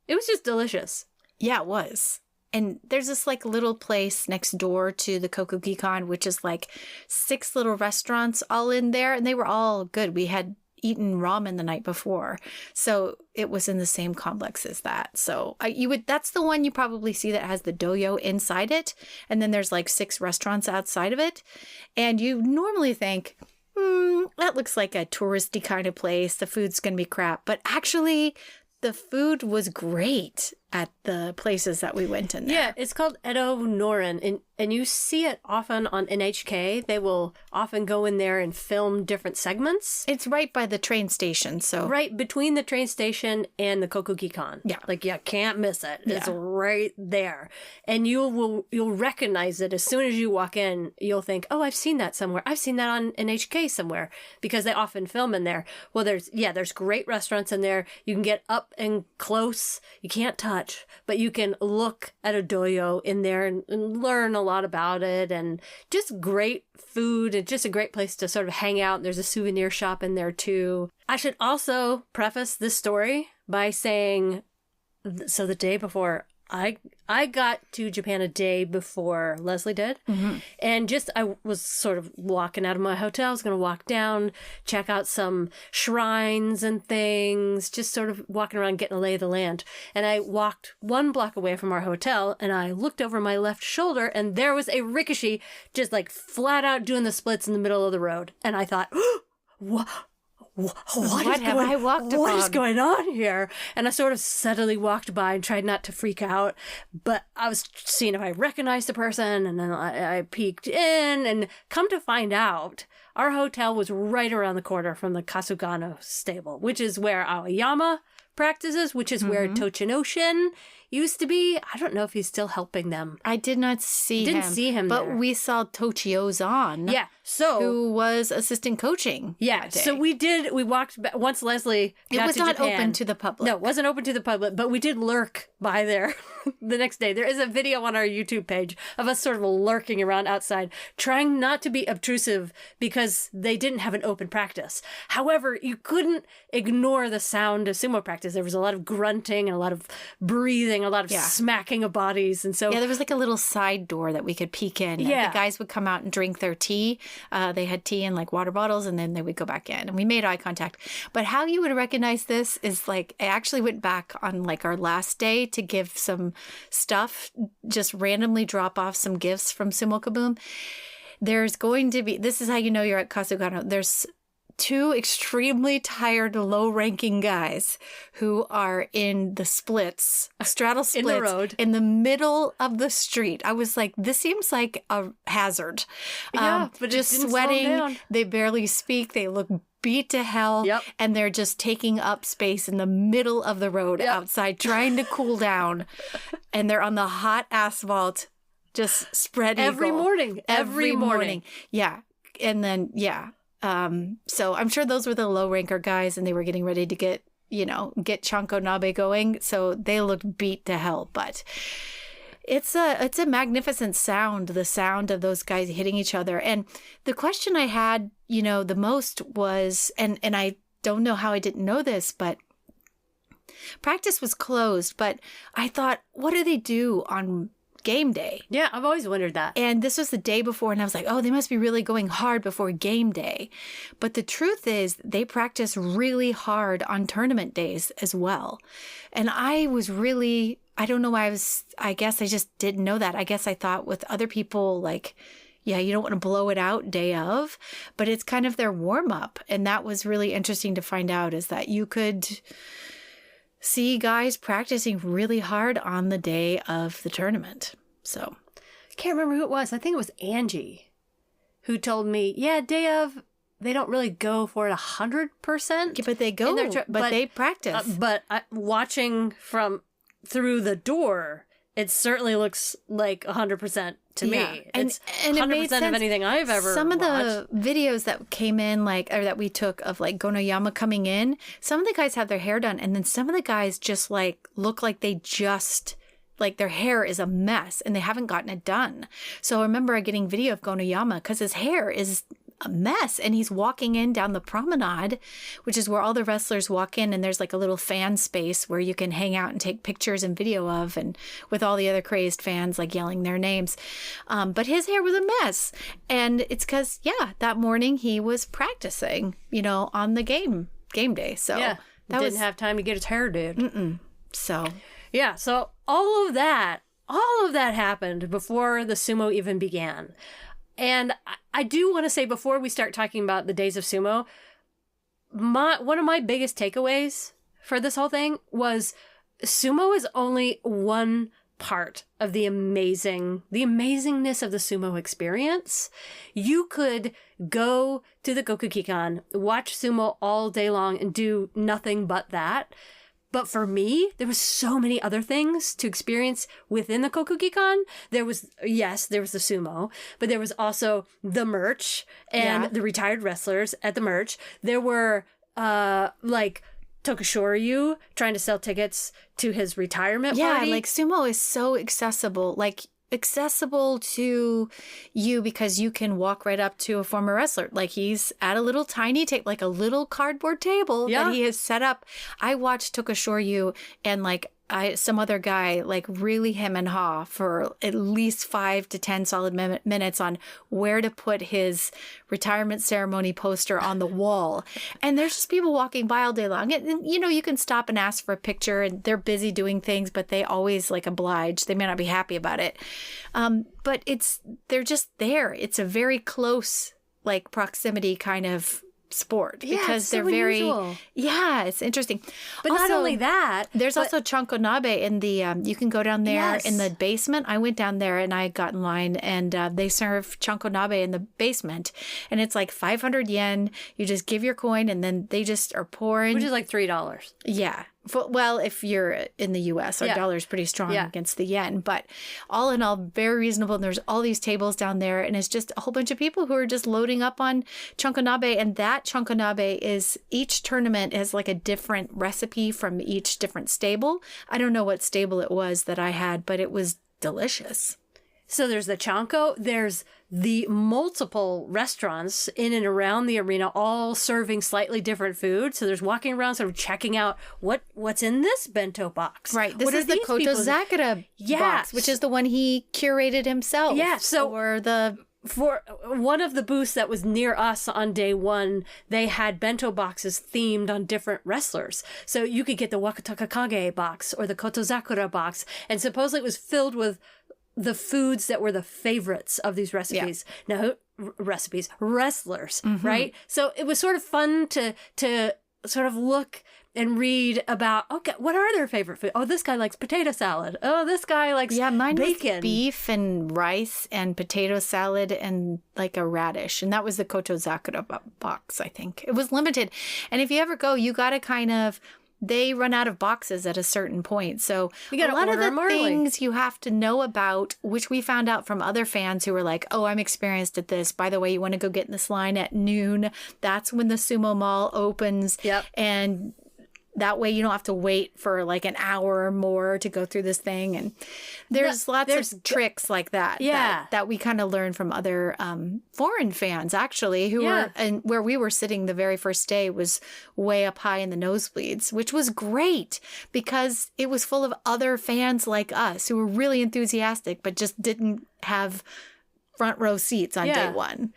Speaker 2: It was just delicious.
Speaker 1: Yeah, it was. And there's this like little place next door to the Kokugikan, which is like 6 little restaurants all in there. And they were all good. We had eaten ramen the night before. So it was in the same complex as that. So that's the one you probably see that has the doyo inside it. And then there's like 6 restaurants outside of it. And you normally think, that looks like a touristy kind of place. The food's going to be crap. But actually, the food was great at the places that we went in there.
Speaker 2: Yeah, it's called Edo Norin, and you see it often on NHK. They will often go in there and film different segments.
Speaker 1: It's right by the train station, so...
Speaker 2: Right between the train station and the Kokugikan.
Speaker 1: Yeah.
Speaker 2: Like, you can't miss it. It's right there. And you'll recognize it as soon as you walk in. You'll think, oh, I've seen that somewhere. I've seen that on NHK somewhere, because they often film in there. Well, there's great restaurants in there. You can get up and close. You can't touch, but you can look at a doyo in there and learn a lot about it, and just great food, and just a great place to sort of hang out. There's a souvenir shop in there too. I should also preface this story by saying, so the day before, I got to Japan a day before Leslie did. Mm-hmm. And I was sort of walking out of my hotel. I was going to walk down, check out some shrines and things, just sort of walking around, getting a lay of the land. And I walked 1 block away from our hotel, and I looked over my left shoulder, and there was a rikishi just like flat out doing the splits in the middle of the road. And I thought, what is going on here? And I sort of subtly walked by and tried not to freak out, but I was seeing if I recognized the person, and then I peeked in, and come to find out, our hotel was right around the corner from the Kasugano stable, which is where Aoyama practices, which is where Tochinoshin used to be. I don't know if he's still helping them.
Speaker 1: I did not see him.
Speaker 2: Didn't see him
Speaker 1: but
Speaker 2: there.
Speaker 1: We saw Tochi-Ozan.
Speaker 2: Yeah.
Speaker 1: Who was assistant coaching.
Speaker 2: Yeah. So we walked back once Leslie got to Japan.
Speaker 1: It was not open to the public.
Speaker 2: No, it wasn't open to the public, but we did lurk by there the next day. There is a video on our YouTube page of us sort of lurking around outside, trying not to be obtrusive because they didn't have an open practice. However, you couldn't ignore the sound of sumo practice. There was a lot of grunting and a lot of breathing dancing, a lot of smacking of bodies. And so
Speaker 1: there was like a little side door that we could peek in.
Speaker 2: Yeah.
Speaker 1: The guys would come out and drink their tea. They had tea in like water bottles, and then they would go back in. And we made eye contact. But how you would recognize this is like, I actually went back on like our last day to give some stuff, just randomly drop off some gifts from Sumo Kaboom. There's going to be, this is how you know you're at Kokugikan. There's 2 extremely tired, low-ranking guys who are in the splits, straddle splits,
Speaker 2: in the road,
Speaker 1: in the middle of the street. I was like, this seems like a hazard.
Speaker 2: But
Speaker 1: just
Speaker 2: it didn't
Speaker 1: sweating.
Speaker 2: slow down.
Speaker 1: They barely speak. They look beat to hell.
Speaker 2: Yep.
Speaker 1: And they're just taking up space in the middle of the road outside, trying to cool down. And they're on the hot asphalt, just spread
Speaker 2: every
Speaker 1: eagle.
Speaker 2: morning. Every morning.
Speaker 1: Yeah. And then, so I'm sure those were the low ranker guys, and they were getting ready to get Chanko Nabe going. So they looked beat to hell, but it's a magnificent sound, the sound of those guys hitting each other. And the question I had, the most was, and I don't know how I didn't know this, but practice was closed, but I thought, what do they do on game day?
Speaker 2: Yeah, I've always wondered that.
Speaker 1: And this was the day before, and I was like, oh, they must be really going hard before game day. But the truth is, they practice really hard on tournament days as well. And I was really, I don't know why I guess I just didn't know that. I guess I thought with other people, like, you don't want to blow it out day of, but it's kind of their warm up. And that was really interesting to find out, is that you could see guys practicing really hard on the day of the tournament. So
Speaker 2: I can't remember who it was. I think it was Angie who told me, day of, they don't really go for it 100%.
Speaker 1: Yeah, but they go, but they practice.
Speaker 2: But watching from through the door, it certainly looks like 100% to me. It's
Speaker 1: and
Speaker 2: 100%
Speaker 1: it made sense.
Speaker 2: of anything I've ever
Speaker 1: Some of
Speaker 2: watched.
Speaker 1: the videos that came in, or that we took of like Gonoyama coming in, some of the guys have their hair done, and then some of the guys just like look like they just, like their hair is a mess and they haven't gotten it done. So I remember getting video of Gonoyama because his hair is a mess, and he's walking in down the promenade, which is where all the wrestlers walk in, and there's like a little fan space where you can hang out and take pictures and video of, and with all the other crazed fans like yelling their names. But his hair was a mess, and it's because that morning he was practicing, on the game day. So
Speaker 2: that didn't have time to get his hair did.
Speaker 1: So
Speaker 2: so all of that happened before the sumo even began. And I do want to say, before we start talking about the days of sumo, one of my biggest takeaways for this whole thing was sumo is only one part of the amazingness of the sumo experience. You could go to the Kokugikan, watch sumo all day long, and do nothing but that. But for me, there was so many other things to experience within the Kokugikan. There was the sumo, but there was also the merch and the retired wrestlers at the merch. There were, like Tokushoryu trying to sell tickets to his retirement party.
Speaker 1: Yeah, like sumo is so accessible. Like, accessible to you because you can walk right up to a former wrestler. Like, he's at a little tiny table, like a little cardboard table that he has set up. I watched Tokushoryu and some other guy really hem and haw for at least 5 to 10 solid minutes on where to put his retirement ceremony poster on the wall. And there's just people walking by all day long. And you can stop and ask for a picture, and they're busy doing things, but they always oblige. They may not be happy about it. But they're just there. It's a very close proximity kind of sport because they're very unusual. It's interesting.
Speaker 2: But also, not only that,
Speaker 1: there's also Chanko Nabe in the you can go down there in the basement. I went down there and I got in line, and they serve Chanko Nabe in the basement, and it's 500 yen. You just give your coin, and then they just are pouring,
Speaker 2: which is $3.
Speaker 1: Yeah. Well, if you're in the U.S., our dollar is pretty strong against the yen. But all in all, very reasonable. And there's all these tables down there. And it's just a whole bunch of people who are just loading up on Chanko Nabe. And that Chanko Nabe is, each tournament has a different recipe from each different stable. I don't know what stable it was that I had, but it was delicious.
Speaker 2: So there's the Chanko, there's the multiple restaurants in and around the arena, all serving slightly different food. So there's walking around sort of checking out what's in this bento box.
Speaker 1: Right. This
Speaker 2: What
Speaker 1: is
Speaker 2: are
Speaker 1: the
Speaker 2: these
Speaker 1: Koto
Speaker 2: people's-
Speaker 1: Zakura
Speaker 2: Yes.
Speaker 1: box, which is the one he curated himself.
Speaker 2: Yeah, so-
Speaker 1: for
Speaker 2: For one of the booths that was near us on day one, they had bento boxes themed on different wrestlers. So you could get the Wakataka Kage box or the Koto Zakura box. And supposedly it was filled with the foods that were the favorites of these recipes. Now, wrestlers, right? So it was sort of fun to sort of look and read about, okay, what are their favorite food? Oh, this guy likes potato salad. Oh, this guy likes
Speaker 1: mine
Speaker 2: bacon.
Speaker 1: was beef and rice and potato salad and like a radish. And that was the Koto Zakura box, I think. It was limited. And if you ever go, you got to kind of, they run out of boxes at a certain point. So
Speaker 2: You gotta
Speaker 1: a lot of
Speaker 2: order
Speaker 1: the
Speaker 2: 'em early.
Speaker 1: things you have to know about, which we found out from other fans who were like, oh, I'm experienced at this. By the way, you want to go get in this line at noon. That's when the Sumo Mall opens.
Speaker 2: Yep.
Speaker 1: And that way you don't have to wait for like an hour or more to go through this thing. And there's lots of tricks like that.
Speaker 2: Yeah.
Speaker 1: That we kind of learned from other foreign fans, actually, who were, and where we were sitting the very first day was way up high in the nosebleeds, which was great because it was full of other fans like us who were really enthusiastic, but just didn't have front row seats on day one.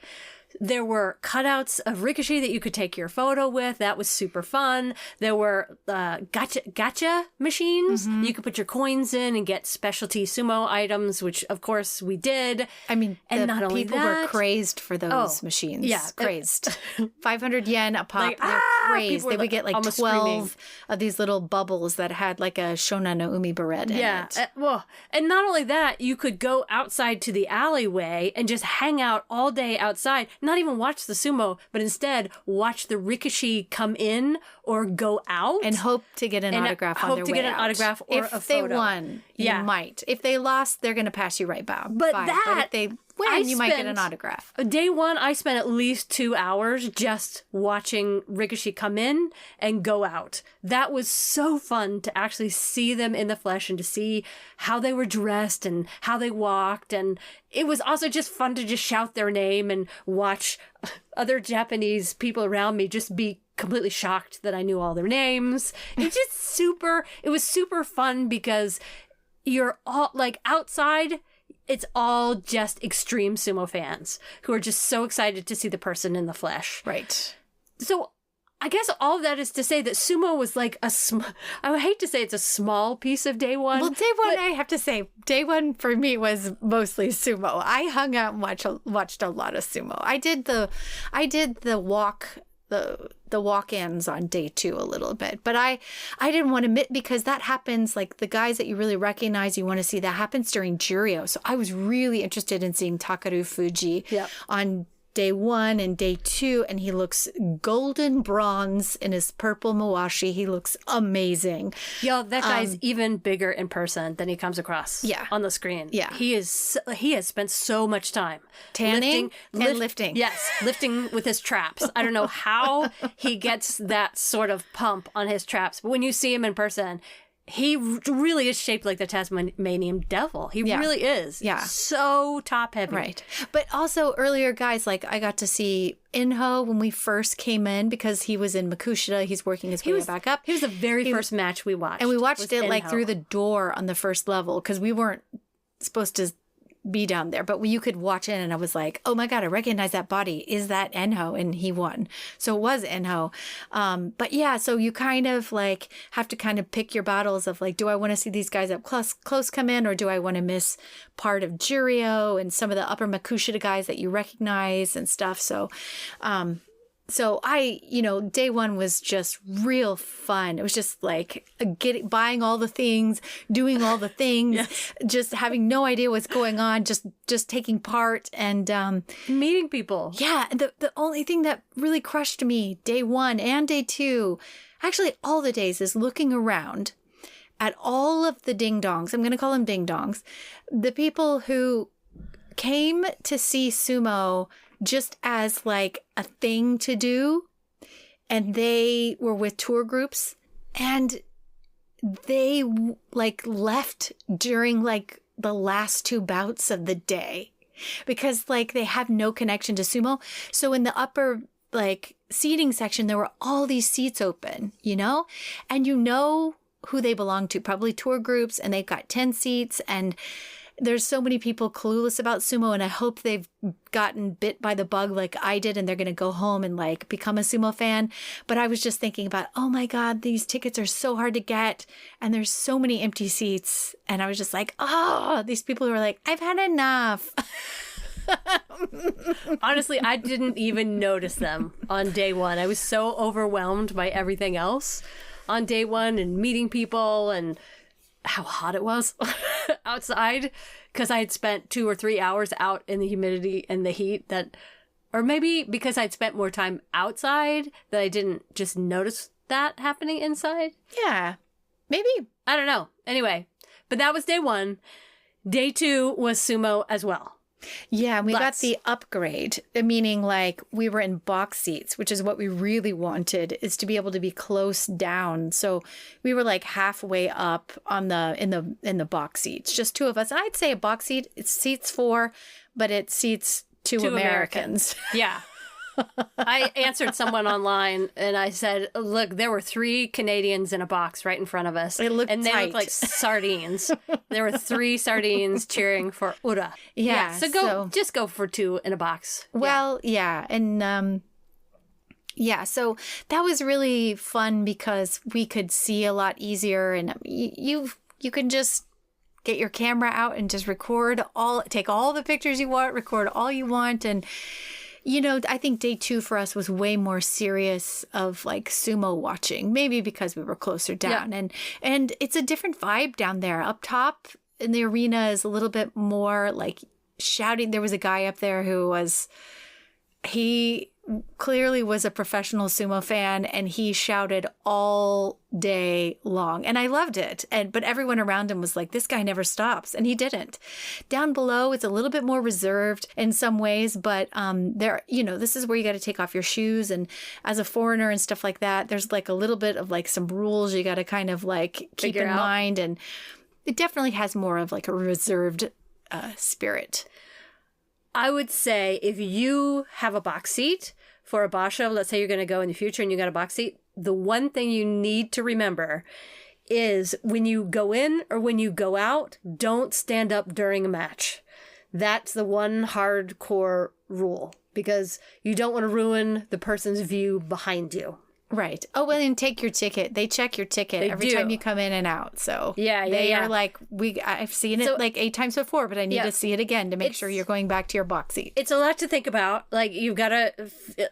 Speaker 2: There were cutouts of Ricochet that you could take your photo with. That was super fun. There were gacha machines. You could put your coins in and get specialty sumo items, which of course we did.
Speaker 1: I mean,
Speaker 2: and
Speaker 1: the
Speaker 2: not only
Speaker 1: people were
Speaker 2: that,
Speaker 1: crazed for those machines.
Speaker 2: yeah.
Speaker 1: Crazed. 500 yen a pop.
Speaker 2: Like,
Speaker 1: They're crazed.
Speaker 2: people were
Speaker 1: They would get like
Speaker 2: almost
Speaker 1: 12
Speaker 2: screaming.
Speaker 1: of these little bubbles that had like a Shona no Umi beret in it.
Speaker 2: Well, and not only that, you could go outside to the alleyway and just hang out all day outside, not even watch the sumo, but instead watch the Ricochet come in or go out.
Speaker 1: And hope to get an autograph on
Speaker 2: hope
Speaker 1: their
Speaker 2: to
Speaker 1: way
Speaker 2: get an
Speaker 1: out.
Speaker 2: autograph or
Speaker 1: if
Speaker 2: a
Speaker 1: they
Speaker 2: photo.
Speaker 1: won,
Speaker 2: Yeah.
Speaker 1: you might. If they lost, they're going to pass you right by.
Speaker 2: But
Speaker 1: But
Speaker 2: that-
Speaker 1: if they win, you might get an autograph.
Speaker 2: Day one, I spent at least 2 hours just watching Ricochet come in and go out. That was so fun to actually see them in the flesh and to see how they were dressed and how they walked. And it was also just fun to just shout their name and watch other Japanese people around me just be completely shocked that I knew all their names. It was super fun because you're all like outside. It's all just extreme sumo fans who are just so excited to see the person in the flesh.
Speaker 1: Right.
Speaker 2: So I guess all of that is to say that sumo was like I would hate to say it's a small piece of day one.
Speaker 1: Well, day one, I have to say, day one for me was mostly sumo. I hung out and watched a lot of sumo. I did the walk-ins on day two a little bit, but I didn't want to admit because that happens, like the guys that you really recognize, you want to see, that happens during Juryo. So I was really interested in seeing Takaru Fuji on day one and day two, and he looks golden bronze in his purple mawashi. He looks amazing.
Speaker 2: Yo, that guy's even bigger in person than he comes across on the screen.
Speaker 1: Yeah.
Speaker 2: He has spent so much time
Speaker 1: Tanning and lifting.
Speaker 2: Yes, lifting with his traps. I don't know how he gets that sort of pump on his traps, but when you see him in person, he really is shaped like the Tasmanian devil. He really is.
Speaker 1: Yeah.
Speaker 2: So top heavy.
Speaker 1: Right. But also earlier, guys, like I got to see Inho when we first came in because he was in Makushita. He's working his way back up.
Speaker 2: He was the very first match we watched.
Speaker 1: And we watched it like
Speaker 2: Inho.
Speaker 1: through the door on the first level because we weren't supposed to be down there, but you could watch in, and I was like, oh my God, I recognize that body. Is that Enho? And he won. So it was Enho. But yeah, so you kind of like have to kind of pick your battles of like, do I want to see these guys up close come in, or do I want to miss part of Juryo and some of the upper Makushita guys that you recognize and stuff? So, day one was just real fun. It was just like buying all the things, doing all the things, just having no idea what's going on, just taking part and
Speaker 2: meeting people.
Speaker 1: Yeah, the only thing that really crushed me day one and day two, actually all the days, is looking around at all of the ding-dongs. I'm going to call them ding-dongs. The people who came to see sumo just as like a thing to do, and they were with tour groups, and they like left during like the last two bouts of the day because like they have no connection to sumo. So in the upper like seating section, there were all these seats open, you know, and you know who they belong to, probably tour groups, and they've got 10 seats, and there's so many people clueless about sumo, and I hope they've gotten bit by the bug like I did, and they're going to go home and like become a sumo fan. But I was just thinking about, oh my God, these tickets are so hard to get, and there's so many empty seats. And I was just like, oh, these people who are like, I've had enough.
Speaker 2: Honestly, I didn't even notice them on day one. I was so overwhelmed by everything else on day one and meeting people and how hot it was outside because I had spent 2 or 3 hours out in the humidity and the heat that, or maybe because I'd spent more time outside that I didn't just notice that happening inside.
Speaker 1: Yeah, maybe.
Speaker 2: I don't know. Anyway, but that was day one. Day two was sumo as well.
Speaker 1: Yeah, we got the upgrade, meaning like we were in box seats, which is what we really wanted, is to be able to be close down. So we were like halfway up on in the box seats, just two of us. And I'd say a box seat, it seats 4, but it seats two Americans.
Speaker 2: Yeah. I answered someone online and I said, look, there were 3 Canadians in a box right in front of us.
Speaker 1: It looked
Speaker 2: and they
Speaker 1: tight.
Speaker 2: looked like sardines. There were 3 sardines cheering for Ura.
Speaker 1: Yeah.
Speaker 2: So just go for 2 in a box.
Speaker 1: Well, yeah. And yeah, so that was really fun because we could see a lot easier, and you can just get your camera out and just take all the pictures you want, record all you want. And you know, I think day 2 for us was way more serious of like sumo watching, maybe because we were closer down. Yeah. And it's a different vibe down there. Up top in the arena is a little bit more like shouting. There was a guy up there he clearly was a professional sumo fan, and he shouted all day long, and I loved it. But everyone around him was like, this guy never stops, and he didn't. Down below, it's a little bit more reserved in some ways, but this is where you got to take off your shoes, and as a foreigner and stuff like that, there's like a little bit of like some rules you got to kind of like keep in mind, and it definitely has more of like a reserved spirit.
Speaker 2: I would say if you have a box seat for a basho, let's say you're going to go in the future and you got a box seat, the one thing you need to remember is when you go in or when you go out, don't stand up during a match. That's the one hardcore rule because you don't want to ruin the person's view behind you.
Speaker 1: Right. Oh, well, and take your ticket. They check your ticket every time you come in and out. So they are like, I've seen it like 8 times before, but I need to see it again to make sure you're going back to your box seat. It's
Speaker 2: a lot to think about. Like, you've got to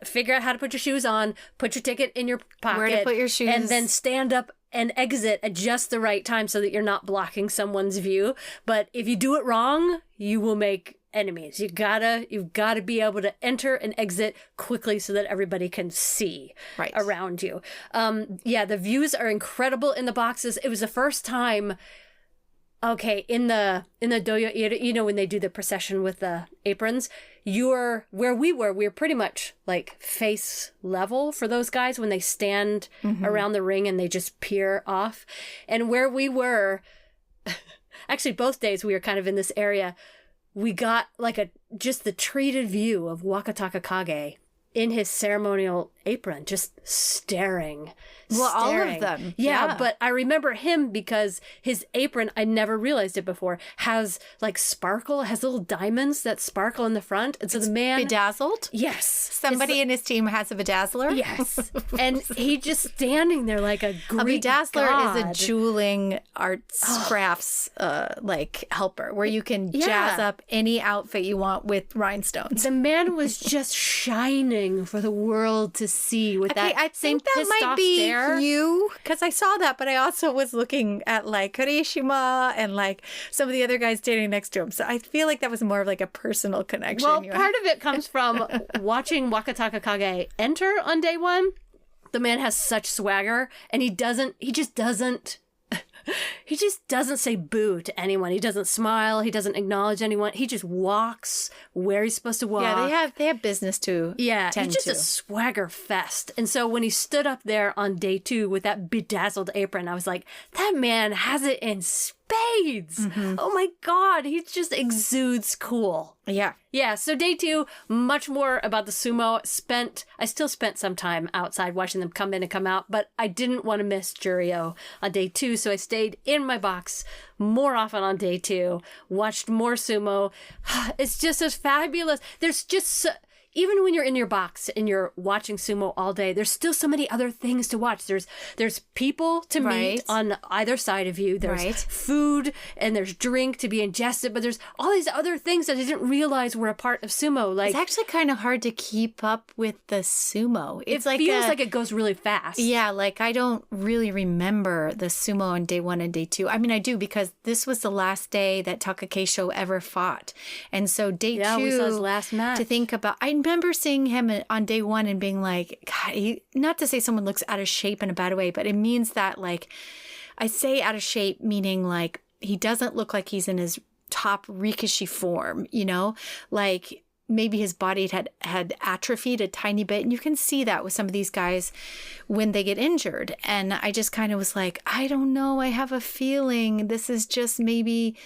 Speaker 2: figure out how to put your shoes on, put your ticket in your pocket.
Speaker 1: Where to put your shoes.
Speaker 2: And then stand up and exit at just the right time so that you're not blocking someone's view. But if you do it wrong, you will make enemies. You've gotta be able to enter and exit quickly so that everybody can see around you. The views are incredible in the boxes. It was the first time. Okay, in the doyo, you know, when they do the procession with the aprons, where we were pretty much like face level for those guys when they stand around the ring and they just peer off. And where we were, actually both days we were kind of in this area. We got like just the treated view of Wakataka Kage in his ceremonial apron, just staring.
Speaker 1: All of them.
Speaker 2: Yeah, but I remember him because his apron, I never realized it before, has like sparkle, has little diamonds that sparkle in the front. And so the man...
Speaker 1: Bedazzled?
Speaker 2: Yes.
Speaker 1: Somebody in his team has a bedazzler?
Speaker 2: Yes. And he just standing there like a Greek
Speaker 1: bedazzler
Speaker 2: god.
Speaker 1: is a jeweling arts crafts like helper where you can jazz up any outfit you want with rhinestones.
Speaker 2: The man was just shining for the world to see with that
Speaker 1: I
Speaker 2: same
Speaker 1: think that
Speaker 2: pissed
Speaker 1: might
Speaker 2: off
Speaker 1: be
Speaker 2: stare.
Speaker 1: You, because I saw that, but I also was looking at like Karishima and like some of the other guys standing next to him. So I feel like that was more of like a personal connection.
Speaker 2: Well, part of it comes from watching Wakataka Kage enter on day one. The man has such swagger, and he just doesn't He just doesn't say boo to anyone. He doesn't smile. He doesn't acknowledge anyone. He just walks where he's supposed to walk.
Speaker 1: Yeah, they have business to
Speaker 2: Yeah,
Speaker 1: tend
Speaker 2: he's just
Speaker 1: to.
Speaker 2: a swagger fest. And so when he stood up there on day 2 with that bedazzled apron, I was like, that man has it in spades. Oh my God, he just exudes cool.
Speaker 1: Yeah.
Speaker 2: Yeah, so day 2, much more about the sumo. I still spent some time outside watching them come in and come out, but I didn't want to miss Jurio on day 2, so I stayed in my box more often on day 2, watched more sumo. It's just as fabulous. There's just even when you're in your box and you're watching sumo all day, there's still so many other things to watch. There's people to meet on either side of you. There's food and there's drink to be ingested, but there's all these other things that I didn't realize were a part of sumo. Like,
Speaker 1: it's actually kind of hard to keep up with the sumo.
Speaker 2: It feels like it goes really fast.
Speaker 1: Yeah, like I don't really remember the sumo on day 1 and day 2. I mean, I do because this was the last day that Takakeisho ever fought. And so day 2,
Speaker 2: we saw his last match.
Speaker 1: To think about, I remember seeing him on day 1 and being like, God, not to say someone looks out of shape in a bad way, but it means that, like, I say out of shape, meaning like he doesn't look like he's in his top rikishi form, you know, like maybe his body had atrophied a tiny bit. And you can see that with some of these guys when they get injured. And I just kind of was like, I don't know. I have a feeling this is just maybe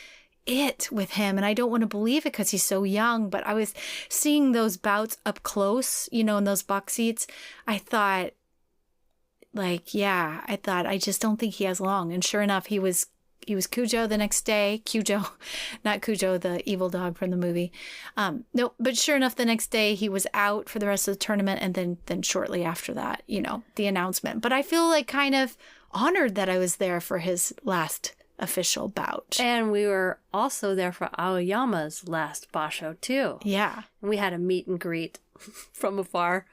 Speaker 1: it with him, and I don't want to believe it because he's so young, but I was seeing those bouts up close, you know, in those box seats. I thought, like, yeah, I just don't think he has long. And sure enough, he was Cujo the next day. Cujo, not Cujo, the evil dog from the movie. No, but sure enough, the next day he was out for the rest of the tournament, and then shortly after that, you know, the announcement. But I feel like kind of honored that I was there for his last official bout.
Speaker 2: And we were also there for Aoyama's last basho too.
Speaker 1: Yeah.
Speaker 2: And we had a meet and greet from afar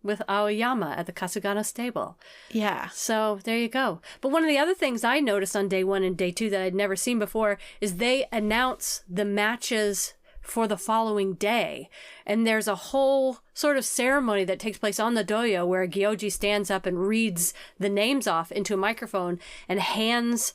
Speaker 2: with Aoyama at the Kasugano stable.
Speaker 1: Yeah.
Speaker 2: So there you go. But one of the other things I noticed on day 1 and day 2 that I'd never seen before is they announce the matches for the following day. And there's a whole sort of ceremony that takes place on the doyo where a gyoji stands up and reads the names off into a microphone and hands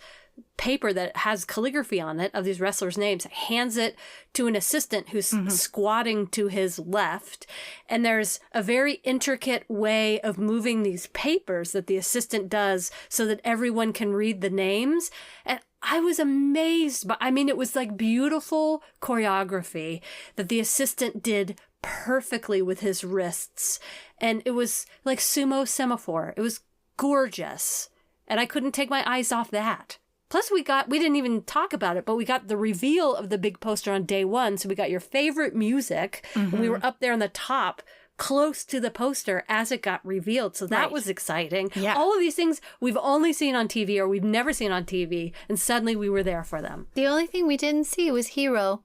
Speaker 2: paper that has calligraphy on it of these wrestlers' names, hands it to an assistant who's squatting to his left. And there's a very intricate way of moving these papers that the assistant does so that everyone can read the names. And I was amazed. But I mean, it was like beautiful choreography that the assistant did perfectly with his wrists. And it was like sumo semaphore. It was gorgeous. And I couldn't take my eyes off that. Plus, we didn't even talk about it, but we got the reveal of the big poster on day 1. So we got your favorite music. And we were up there on the top, close to the poster as it got revealed. So that was exciting.
Speaker 1: Yeah.
Speaker 2: All of these things we've only seen on TV or we've never seen on TV. And suddenly we were there for them.
Speaker 1: The only thing we didn't see was Hiro.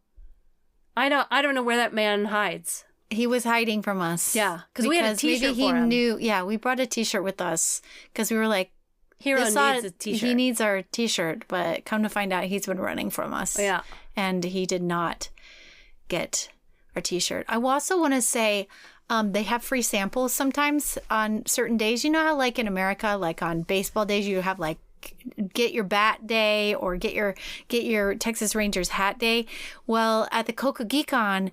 Speaker 2: I don't know where that man hides.
Speaker 1: He was hiding from us.
Speaker 2: Yeah, because we had a T-shirt
Speaker 1: maybe
Speaker 2: for him.
Speaker 1: Knew. Yeah, we brought a T-shirt with us because we were like,
Speaker 2: Hiro needs a T-shirt.
Speaker 1: He needs our T-shirt, but come to find out, he's been running from us.
Speaker 2: Yeah,
Speaker 1: and he did not get our T-shirt. I also want to say, they have free samples sometimes on certain days. You know how, like in America, like on baseball days, you have like get your bat day or get your Texas Rangers hat day. Well, at the Kokugikan,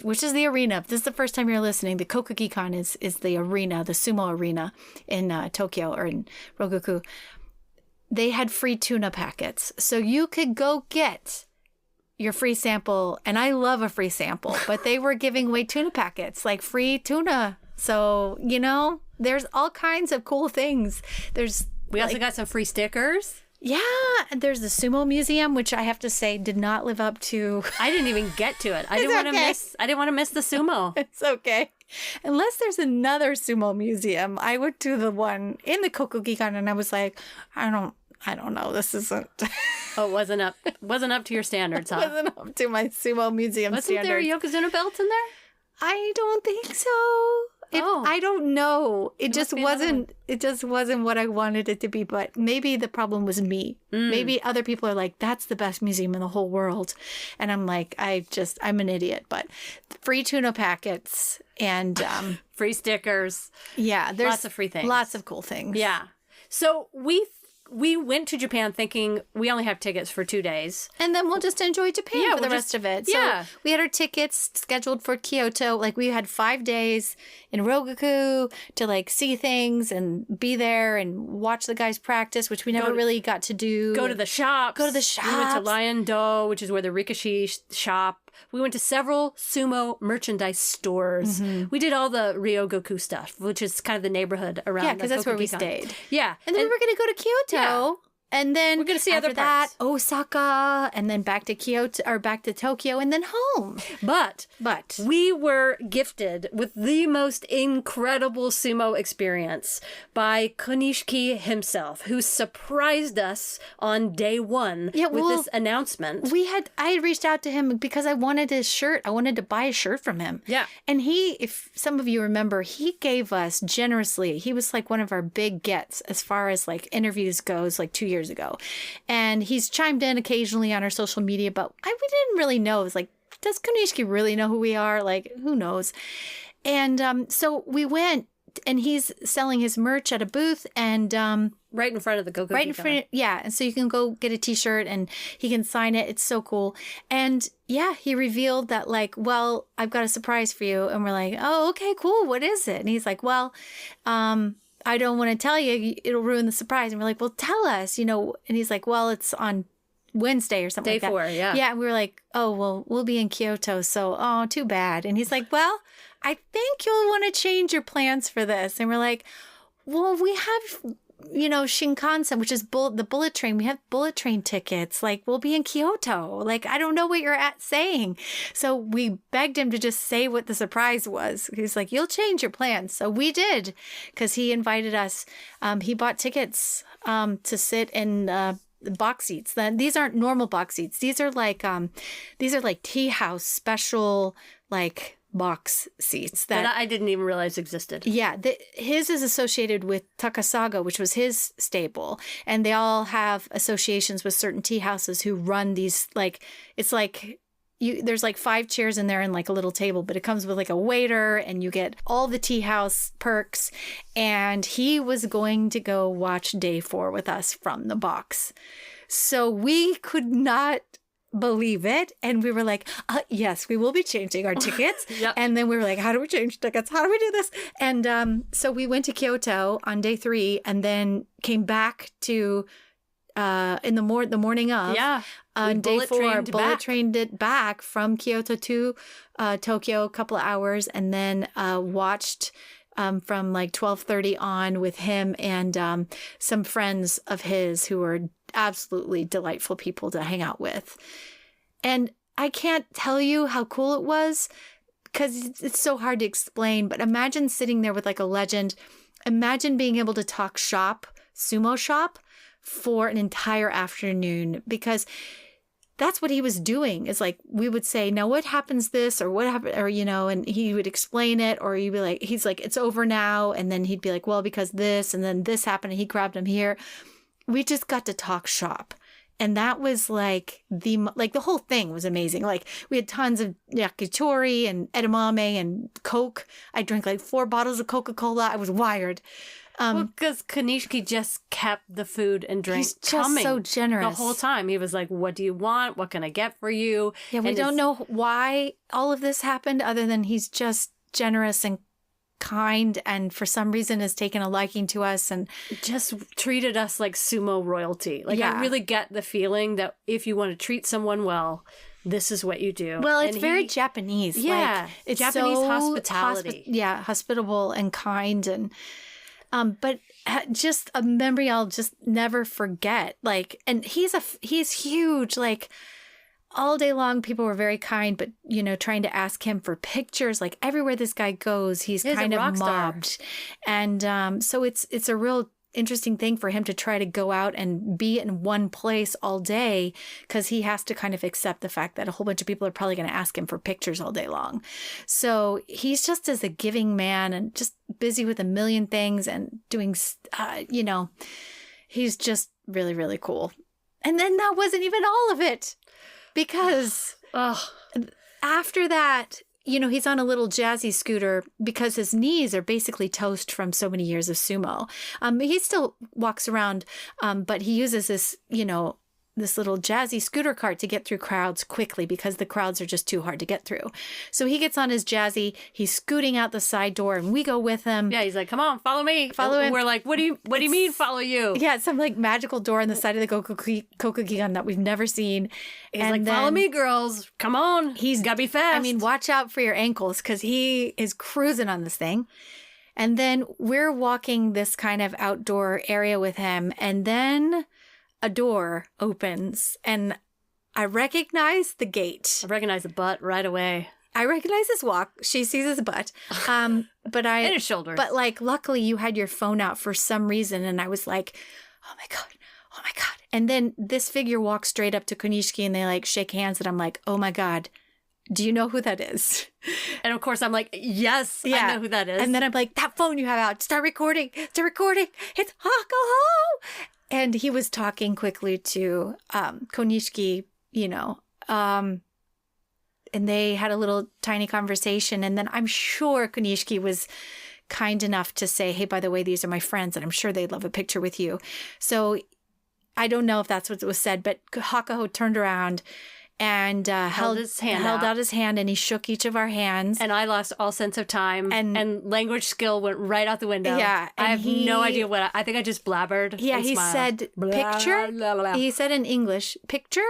Speaker 1: which is the arena, if this is the first time you're listening, the Kokugikan is the arena, the sumo arena in Tokyo or in Rogoku. They had free tuna packets. So you could go get your free sample. And I love a free sample, but they were giving away tuna packets, like free tuna. So, you know, there's all kinds of cool things.
Speaker 2: We also got some free stickers.
Speaker 1: Yeah, and there's the Sumo Museum, which I have to say did not live up to.
Speaker 2: I didn't even get to it. I didn't want to miss the sumo.
Speaker 1: It's okay. Unless there's another Sumo Museum, I went to the one in the Kokugikan, and I was like, I don't know. This isn't.
Speaker 2: Oh, it wasn't up to your standards, huh?
Speaker 1: Wasn't up to my Sumo Museum standards.
Speaker 2: Wasn't there Yokozuna belts in there?
Speaker 1: I don't think so. I don't know. It just wasn't what I wanted it to be, but maybe the problem was me. Maybe other people are like, that's the best museum in the whole world. And I'm like, I'm an idiot, but free tuna packets and
Speaker 2: free stickers.
Speaker 1: Yeah. There's
Speaker 2: lots of free things.
Speaker 1: Lots of cool things.
Speaker 2: Yeah. So we we went to Japan thinking we only have tickets for 2 days.
Speaker 1: And then we'll just enjoy Japan for the rest of it.
Speaker 2: Yeah.
Speaker 1: So we had our tickets scheduled for Kyoto. Like, we had 5 days in Rogaku to, like, see things and be there and watch the guys practice, which we never really got to do.
Speaker 2: Go to the shops.
Speaker 1: Go to the shops.
Speaker 2: We went to Lion Do, which is where the Rikishi shop. We went to several sumo merchandise stores. We did all the Ryogoku stuff, which is kind of the neighborhood around.
Speaker 1: Yeah, because that's where we
Speaker 2: Kokugikan.
Speaker 1: stayed.
Speaker 2: Yeah.
Speaker 1: And then we were going to go to Kyoto.
Speaker 2: Yeah.
Speaker 1: And then
Speaker 2: we're going to see
Speaker 1: after
Speaker 2: other
Speaker 1: that,
Speaker 2: parts.
Speaker 1: Osaka, and then back to Kyoto, or back to Tokyo, and then home.
Speaker 2: But we were gifted with the most incredible sumo experience by Konishiki himself, who surprised us on day one with this announcement.
Speaker 1: I had reached out to him because I wanted his shirt. I wanted to buy a shirt from him.
Speaker 2: Yeah.
Speaker 1: And if some of you remember, he gave us generously. He was like one of our big gets as far as like interviews goes, like 2 years ago. And he's chimed in occasionally on our social media, but we didn't really know. It was like, does Konishiki really know who we are? Like, who knows? And so we went, and he's selling his merch at a booth, and
Speaker 2: right in front of the Kokugikan.
Speaker 1: right in front, yeah. And so you can go get a t-shirt and he can sign it. It's so cool. And yeah, he revealed that, like, well, I've got a surprise for you. And we're like, oh, okay, cool. What is it? And he's like, well, I don't want to tell you. It'll ruin the surprise. And we're like, well, tell us, And he's like, well, it's on Wednesday or something like that.
Speaker 2: Day 4, yeah.
Speaker 1: Yeah, and we were like, oh, well, we'll be in Kyoto, so, oh, too bad. And he's like, well, I think you'll want to change your plans for this. And we're like, well, we have, Shinkansen, which is the bullet train. We have bullet train tickets. Like, we'll be in Kyoto. Like, I don't know what you're saying. So we begged him to just say what the surprise was. He's like, you'll change your plans. So we did, because he invited us. He bought tickets to sit in box seats. Then these aren't normal box seats. These are like tea house special, like, box seats
Speaker 2: that I didn't even realize existed.
Speaker 1: Yeah, his is associated with Takasago, which was his stable, and they all have associations with certain tea houses who run these, like, it's like there's like 5 chairs in there and like a little table, but it comes with like a waiter, and you get all the tea house perks. And he was going to go watch day 4 with us from the box. So we could not believe it, and we were like, yes, we will be changing our tickets.
Speaker 2: Yep.
Speaker 1: And then we were like, how do we change tickets? How do we do this? And so we went to Kyoto on day 3, and then came back to in the morning of.
Speaker 2: Yeah.
Speaker 1: On day 4, bullet trained it back from Kyoto to Tokyo, a couple of hours, and then watched from like 12:30 on with him and some friends of his who were absolutely delightful people to hang out with. And I can't tell you how cool it was, because it's so hard to explain, but imagine sitting there with like a legend. Imagine being able to talk sumo shop for an entire afternoon, because that's what he was doing. Is like, we would say, now what happens this, or what happened, or, and he would explain it, or he'd be like, he's like, it's over now. And then he'd be like, well, because this, and then this happened, and he grabbed him here. We just got to talk shop. And that was like the whole thing was amazing. Like, we had tons of yakitori and edamame and Coke. I drank like 4 bottles of Coca-Cola. I was wired.
Speaker 2: Because Konishiki just kept the food and drink
Speaker 1: He's just
Speaker 2: coming
Speaker 1: so generous
Speaker 2: the whole time. He was like, what do you want? What can I get for you?
Speaker 1: Yeah, we don't know why all of this happened, other than he's just generous and kind, and for some reason has taken a liking to us and
Speaker 2: just treated us like sumo royalty. Like,
Speaker 1: yeah.
Speaker 2: I really get the feeling that if you want to treat someone well, this is what you do.
Speaker 1: Well, it's very Japanese.
Speaker 2: Yeah,
Speaker 1: like, it's
Speaker 2: Japanese
Speaker 1: so
Speaker 2: hospitality.
Speaker 1: Hospitable and kind, and but just a memory I'll just never forget. Like, and he's huge. Like, all day long, people were very kind, but, trying to ask him for pictures. Like, everywhere this guy goes, he's kind of mobbed. And so it's a real interesting thing for him to try to go out and be in one place all day, because he has to kind of accept the fact that a whole bunch of people are probably going to ask him for pictures all day long. So he's just as a giving man, and just busy with a million things and doing, he's just really, really cool. And then that wasn't even all of it. Because after that, he's on a little jazzy scooter because his knees are basically toast from so many years of sumo. He still walks around, but he uses this, this little jazzy scooter cart to get through crowds quickly because the crowds are just too hard to get through. So he gets on his jazzy, he's scooting out the side door, and we go with him.
Speaker 2: Yeah, he's like, come on, follow me.
Speaker 1: Follow him.
Speaker 2: We're like, what do you mean follow you?
Speaker 1: Yeah, it's some like magical door on the side of the Kokugikan that we've never seen.
Speaker 2: He's like, follow me, girls. Come on.
Speaker 1: He's
Speaker 2: gotta be fast.
Speaker 1: I mean, watch out for your ankles because he is cruising on this thing. And then we're walking this kind of outdoor area with him, and then a door opens and I recognize the gate.
Speaker 2: I recognize the butt right away.
Speaker 1: I recognize his walk. She sees his butt. And
Speaker 2: his shoulders.
Speaker 1: But like, luckily you had your phone out for some reason. And I was like, oh my God. Oh my God. And then this figure walks straight up to Konishiki and they like shake hands. And I'm like, oh my God, do you know who that is?
Speaker 2: And of course I'm like, yes, I know who that is.
Speaker 1: And then I'm like, that phone you have out, start recording. It's Hakuho. And he was talking quickly to Konishiki, and they had a little tiny conversation. And then I'm sure Konishiki was kind enough to say, hey, by the way, these are my friends, and I'm sure they'd love a picture with you. So I don't know if that's what was said, but Hakuho turned around and held out his hand, and he shook each of our hands.
Speaker 2: And I lost all sense of time, and language skill went right out the window.
Speaker 1: Yeah,
Speaker 2: I have no idea what I think I just blabbered.
Speaker 1: Yeah, he said picture. Blah, blah, blah. He said in English picture,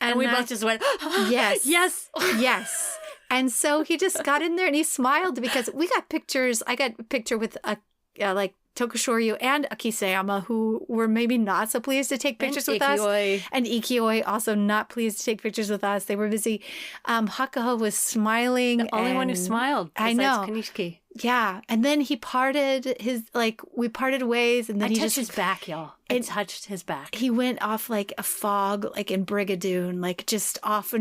Speaker 1: and
Speaker 2: we both just went
Speaker 1: yes,
Speaker 2: yes,
Speaker 1: yes. And so he just got in there and he smiled because we got pictures. I got a picture with like Tokushoryu and Akisayama, who were maybe not so pleased to take pictures with us. And Ikioi also not pleased to take pictures with us. They were busy. Hakuho was smiling.
Speaker 2: The only one who smiled.
Speaker 1: I know.
Speaker 2: Kanishiki.
Speaker 1: Yeah. And then he parted we parted ways, and then he
Speaker 2: touched his back, y'all. It touched his back.
Speaker 1: He went off like a fog, like in Brigadoon, like just off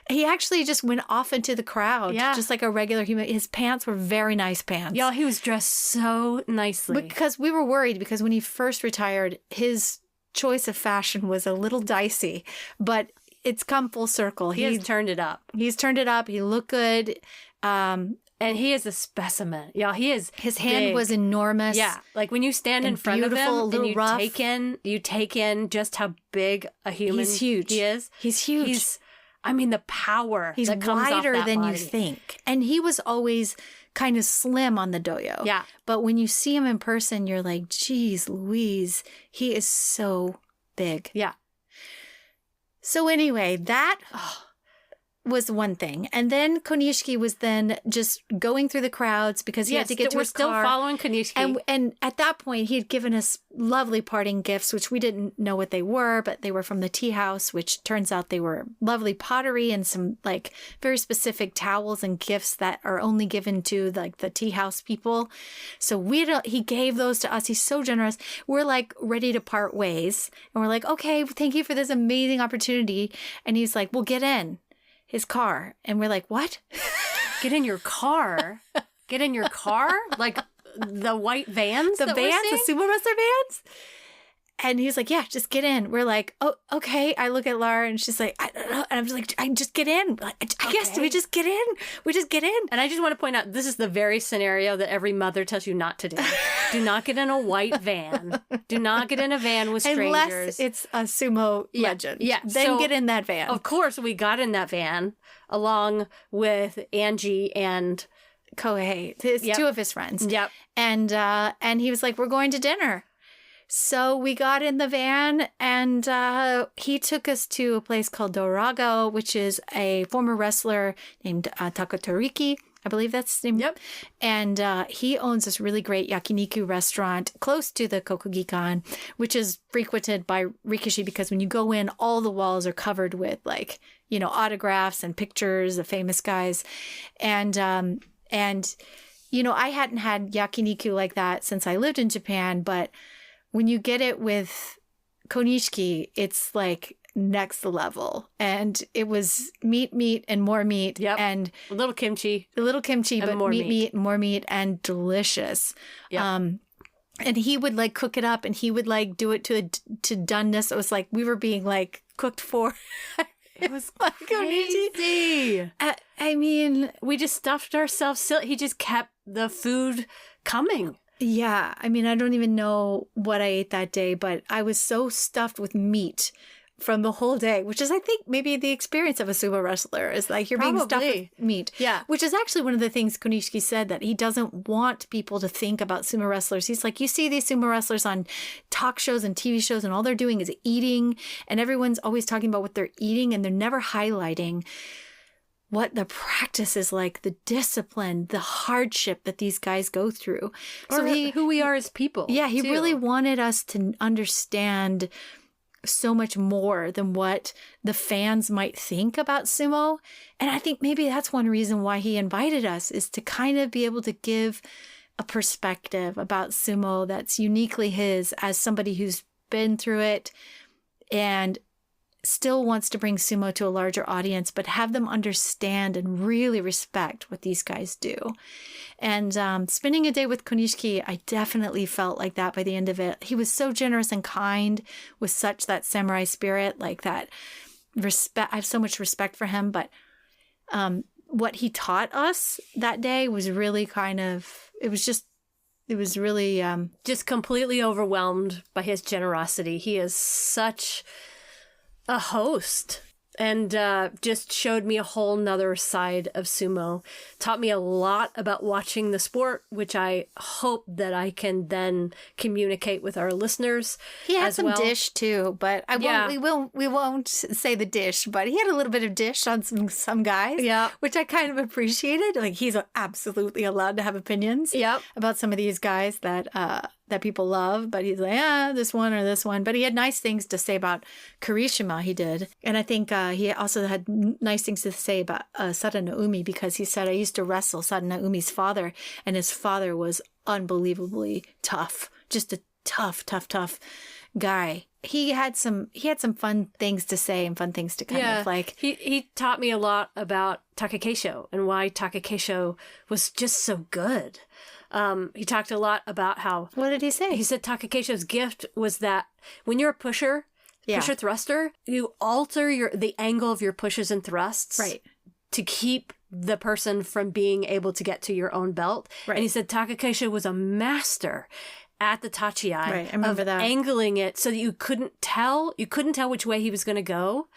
Speaker 1: he actually just went off into the crowd.
Speaker 2: Yeah.
Speaker 1: Just like a regular human. His pants were very nice pants.
Speaker 2: Y'all, he was dressed so nicely.
Speaker 1: Because we were worried because when he first retired, his choice of fashion was a little dicey, but it's come full circle.
Speaker 2: He has turned it up.
Speaker 1: He's turned it up. He looked good.
Speaker 2: And he is a specimen. Y'all, he is
Speaker 1: His hand
Speaker 2: big.
Speaker 1: was enormous.
Speaker 2: Yeah. Like when you stand in front of him and you take in just how big a human
Speaker 1: He's huge.
Speaker 2: He is.
Speaker 1: He's huge.
Speaker 2: The power
Speaker 1: He's
Speaker 2: that comes
Speaker 1: wider
Speaker 2: off that
Speaker 1: than
Speaker 2: body.
Speaker 1: you think. And he was always kind of slim on the doyo.
Speaker 2: Yeah.
Speaker 1: But when you see him in person, you're like, geez, Louise, he is so big.
Speaker 2: Yeah.
Speaker 1: So anyway, that was one thing. And then Konishiki was then just going through the crowds because he had to get to his car.
Speaker 2: We're still following Konishiki.
Speaker 1: And at that point, he had given us lovely parting gifts, which we didn't know what they were, but they were from the tea house, which turns out they were lovely pottery and some like very specific towels and gifts that are only given to like the tea house people. So he gave those to us. He's so generous. We're like ready to part ways. And we're like, okay, thank you for this amazing opportunity. And he's like, well, get in his car. And we're like, what?
Speaker 2: Get in your car? Get in your car? Like the white vans?
Speaker 1: The sumo wrestler vans? And he's like, yeah, just get in. We're like, oh, okay. I look at Lara and she's like, I don't know. And I'm just like, I just get in. I guess we just get in. We just get in.
Speaker 2: And I just want to point out, this is the very scenario that every mother tells you not to do. Do not get in a white van. Do not get in a van with strangers.
Speaker 1: Unless it's a sumo legend.
Speaker 2: Yeah.
Speaker 1: Then get in that van.
Speaker 2: Of course, we got in that van along with Angie and
Speaker 1: Kohei, two of his friends.
Speaker 2: Yep.
Speaker 1: And he was like, we're going to dinner. So we got in the van and he took us to a place called Dorago, which is a former wrestler named Takatoriki. I believe that's his name.
Speaker 2: Yep.
Speaker 1: And he owns this really great yakiniku restaurant close to the Kokugikan, which is frequented by Rikishi because when you go in, all the walls are covered with like, autographs and pictures of famous guys. And I hadn't had yakiniku like that since I lived in Japan, but when you get it with Konishiki, it's like next level. And it was meat, and more meat.
Speaker 2: Yep.
Speaker 1: And
Speaker 2: a little kimchi,
Speaker 1: but
Speaker 2: more
Speaker 1: meat, and more meat, and delicious.
Speaker 2: Yep.
Speaker 1: And he would like cook it up and he would like do it to doneness. It was like we were being like cooked for.
Speaker 2: It was crazy.
Speaker 1: I mean,
Speaker 2: we just stuffed ourselves. He just kept the food coming.
Speaker 1: Yeah. I mean, I don't even know what I ate that day, but I was so stuffed with meat from the whole day, which is, I think, maybe the experience of a sumo wrestler is like you're being stuffed with meat.
Speaker 2: Yeah.
Speaker 1: Which is actually one of the things Konishiki said, that he doesn't want people to think about sumo wrestlers. He's like, you see these sumo wrestlers on talk shows and TV shows, and all they're doing is eating, and everyone's always talking about what they're eating, and they're never highlighting what the practice is like, the discipline, the hardship that these guys go through.
Speaker 2: So who we are as people.
Speaker 1: Yeah, he
Speaker 2: too.
Speaker 1: really wanted us to understand so much more than what the fans might think about sumo. And I think maybe that's one reason why he invited us, is to kind of be able to give a perspective about sumo that's uniquely his, as somebody who's been through it and still wants to bring sumo to a larger audience, but have them understand and really respect what these guys do. And spending a day with Konishiki, I definitely felt like that by the end of it. He was so generous and kind, with such that samurai spirit, like that respect. I have so much respect for him, but what he taught us that day was really
Speaker 2: just completely overwhelmed by his generosity. He is such a host, and just showed me a whole nother side of sumo. Taught me a lot about watching the sport, which I hope that I can then communicate with our listeners.
Speaker 1: He had
Speaker 2: as
Speaker 1: some
Speaker 2: well.
Speaker 1: dish too, but we won't say the dish, but he had a little bit of dish on some guys, which I kind of appreciated. Like, he's absolutely allowed to have opinions about some of these guys that people love, but he's like, this one or this one. But he had nice things to say about Kirishima, he did. And I think he also had nice things to say about Sada no Umi, because he said, I used to wrestle Sada no Umi's father, and his father was unbelievably tough. Just a tough guy. He had some fun things to say and fun things to kind of like.
Speaker 2: He taught me a lot about Takakeisho and why Takakeisho was just so good. He talked a lot about how...
Speaker 1: What did he say?
Speaker 2: He said Takakeisho's gift was that when you're a pusher thruster, you alter the angle of your pushes and thrusts to keep the person from being able to get to your own belt. Right. And he said Takakeisho was a master at the tachiai
Speaker 1: I remember that.
Speaker 2: Angling it so that you couldn't tell which way he was going to go.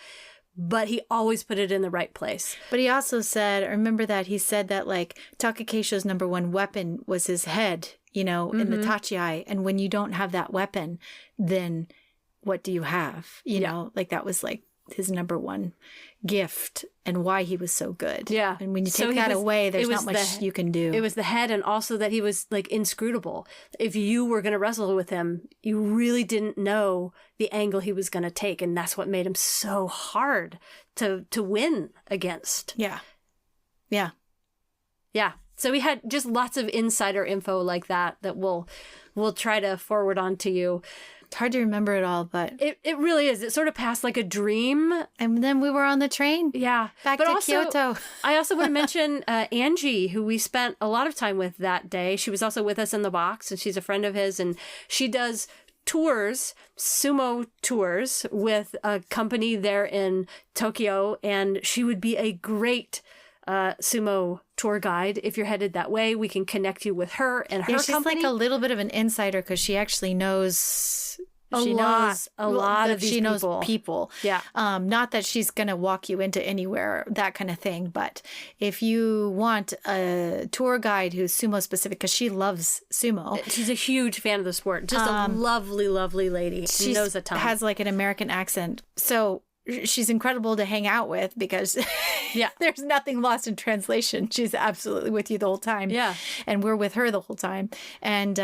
Speaker 2: But he always put it in the right place.
Speaker 1: But he also said, I remember that he said that, like, Takakeisho's number one weapon was his head, in the tachiai. And when you don't have that weapon, then what do you have? You know, like, that was like his number one gift and why he was so good.
Speaker 2: Yeah.
Speaker 1: And when you take that away, there's not much you can do.
Speaker 2: It was the head, and also that he was like inscrutable. If you were going to wrestle with him, you really didn't know the angle he was going to take. And that's what made him so hard to win against.
Speaker 1: Yeah. Yeah.
Speaker 2: Yeah. So we had just lots of insider info like that we'll try to forward on to you.
Speaker 1: It's hard to remember it all, but...
Speaker 2: It really is. It sort of passed like a dream.
Speaker 1: And then we were on the train.
Speaker 2: Yeah.
Speaker 1: Back to Kyoto.
Speaker 2: I also want to mention Angie, who we spent a lot of time with that day. She was also with us in the box, and she's a friend of his, and she does tours, sumo tours, with a company there in Tokyo, and she would be a great sumo tour guide. If you're headed that way, we can connect you with her and her company.
Speaker 1: She's like a little bit of an insider, because she actually knows
Speaker 2: a lot of these
Speaker 1: people.
Speaker 2: Yeah.
Speaker 1: Not that she's going to walk you into anywhere, that kind of thing. But if you want a tour guide who's sumo specific, because she loves sumo.
Speaker 2: She's a huge fan of the sport. Just a lovely, lovely lady. She knows a ton.
Speaker 1: Has like an American accent. So she's incredible to hang out with, because there's nothing lost in translation. She's absolutely with you the whole time.
Speaker 2: Yeah.
Speaker 1: And we're with her the whole time. And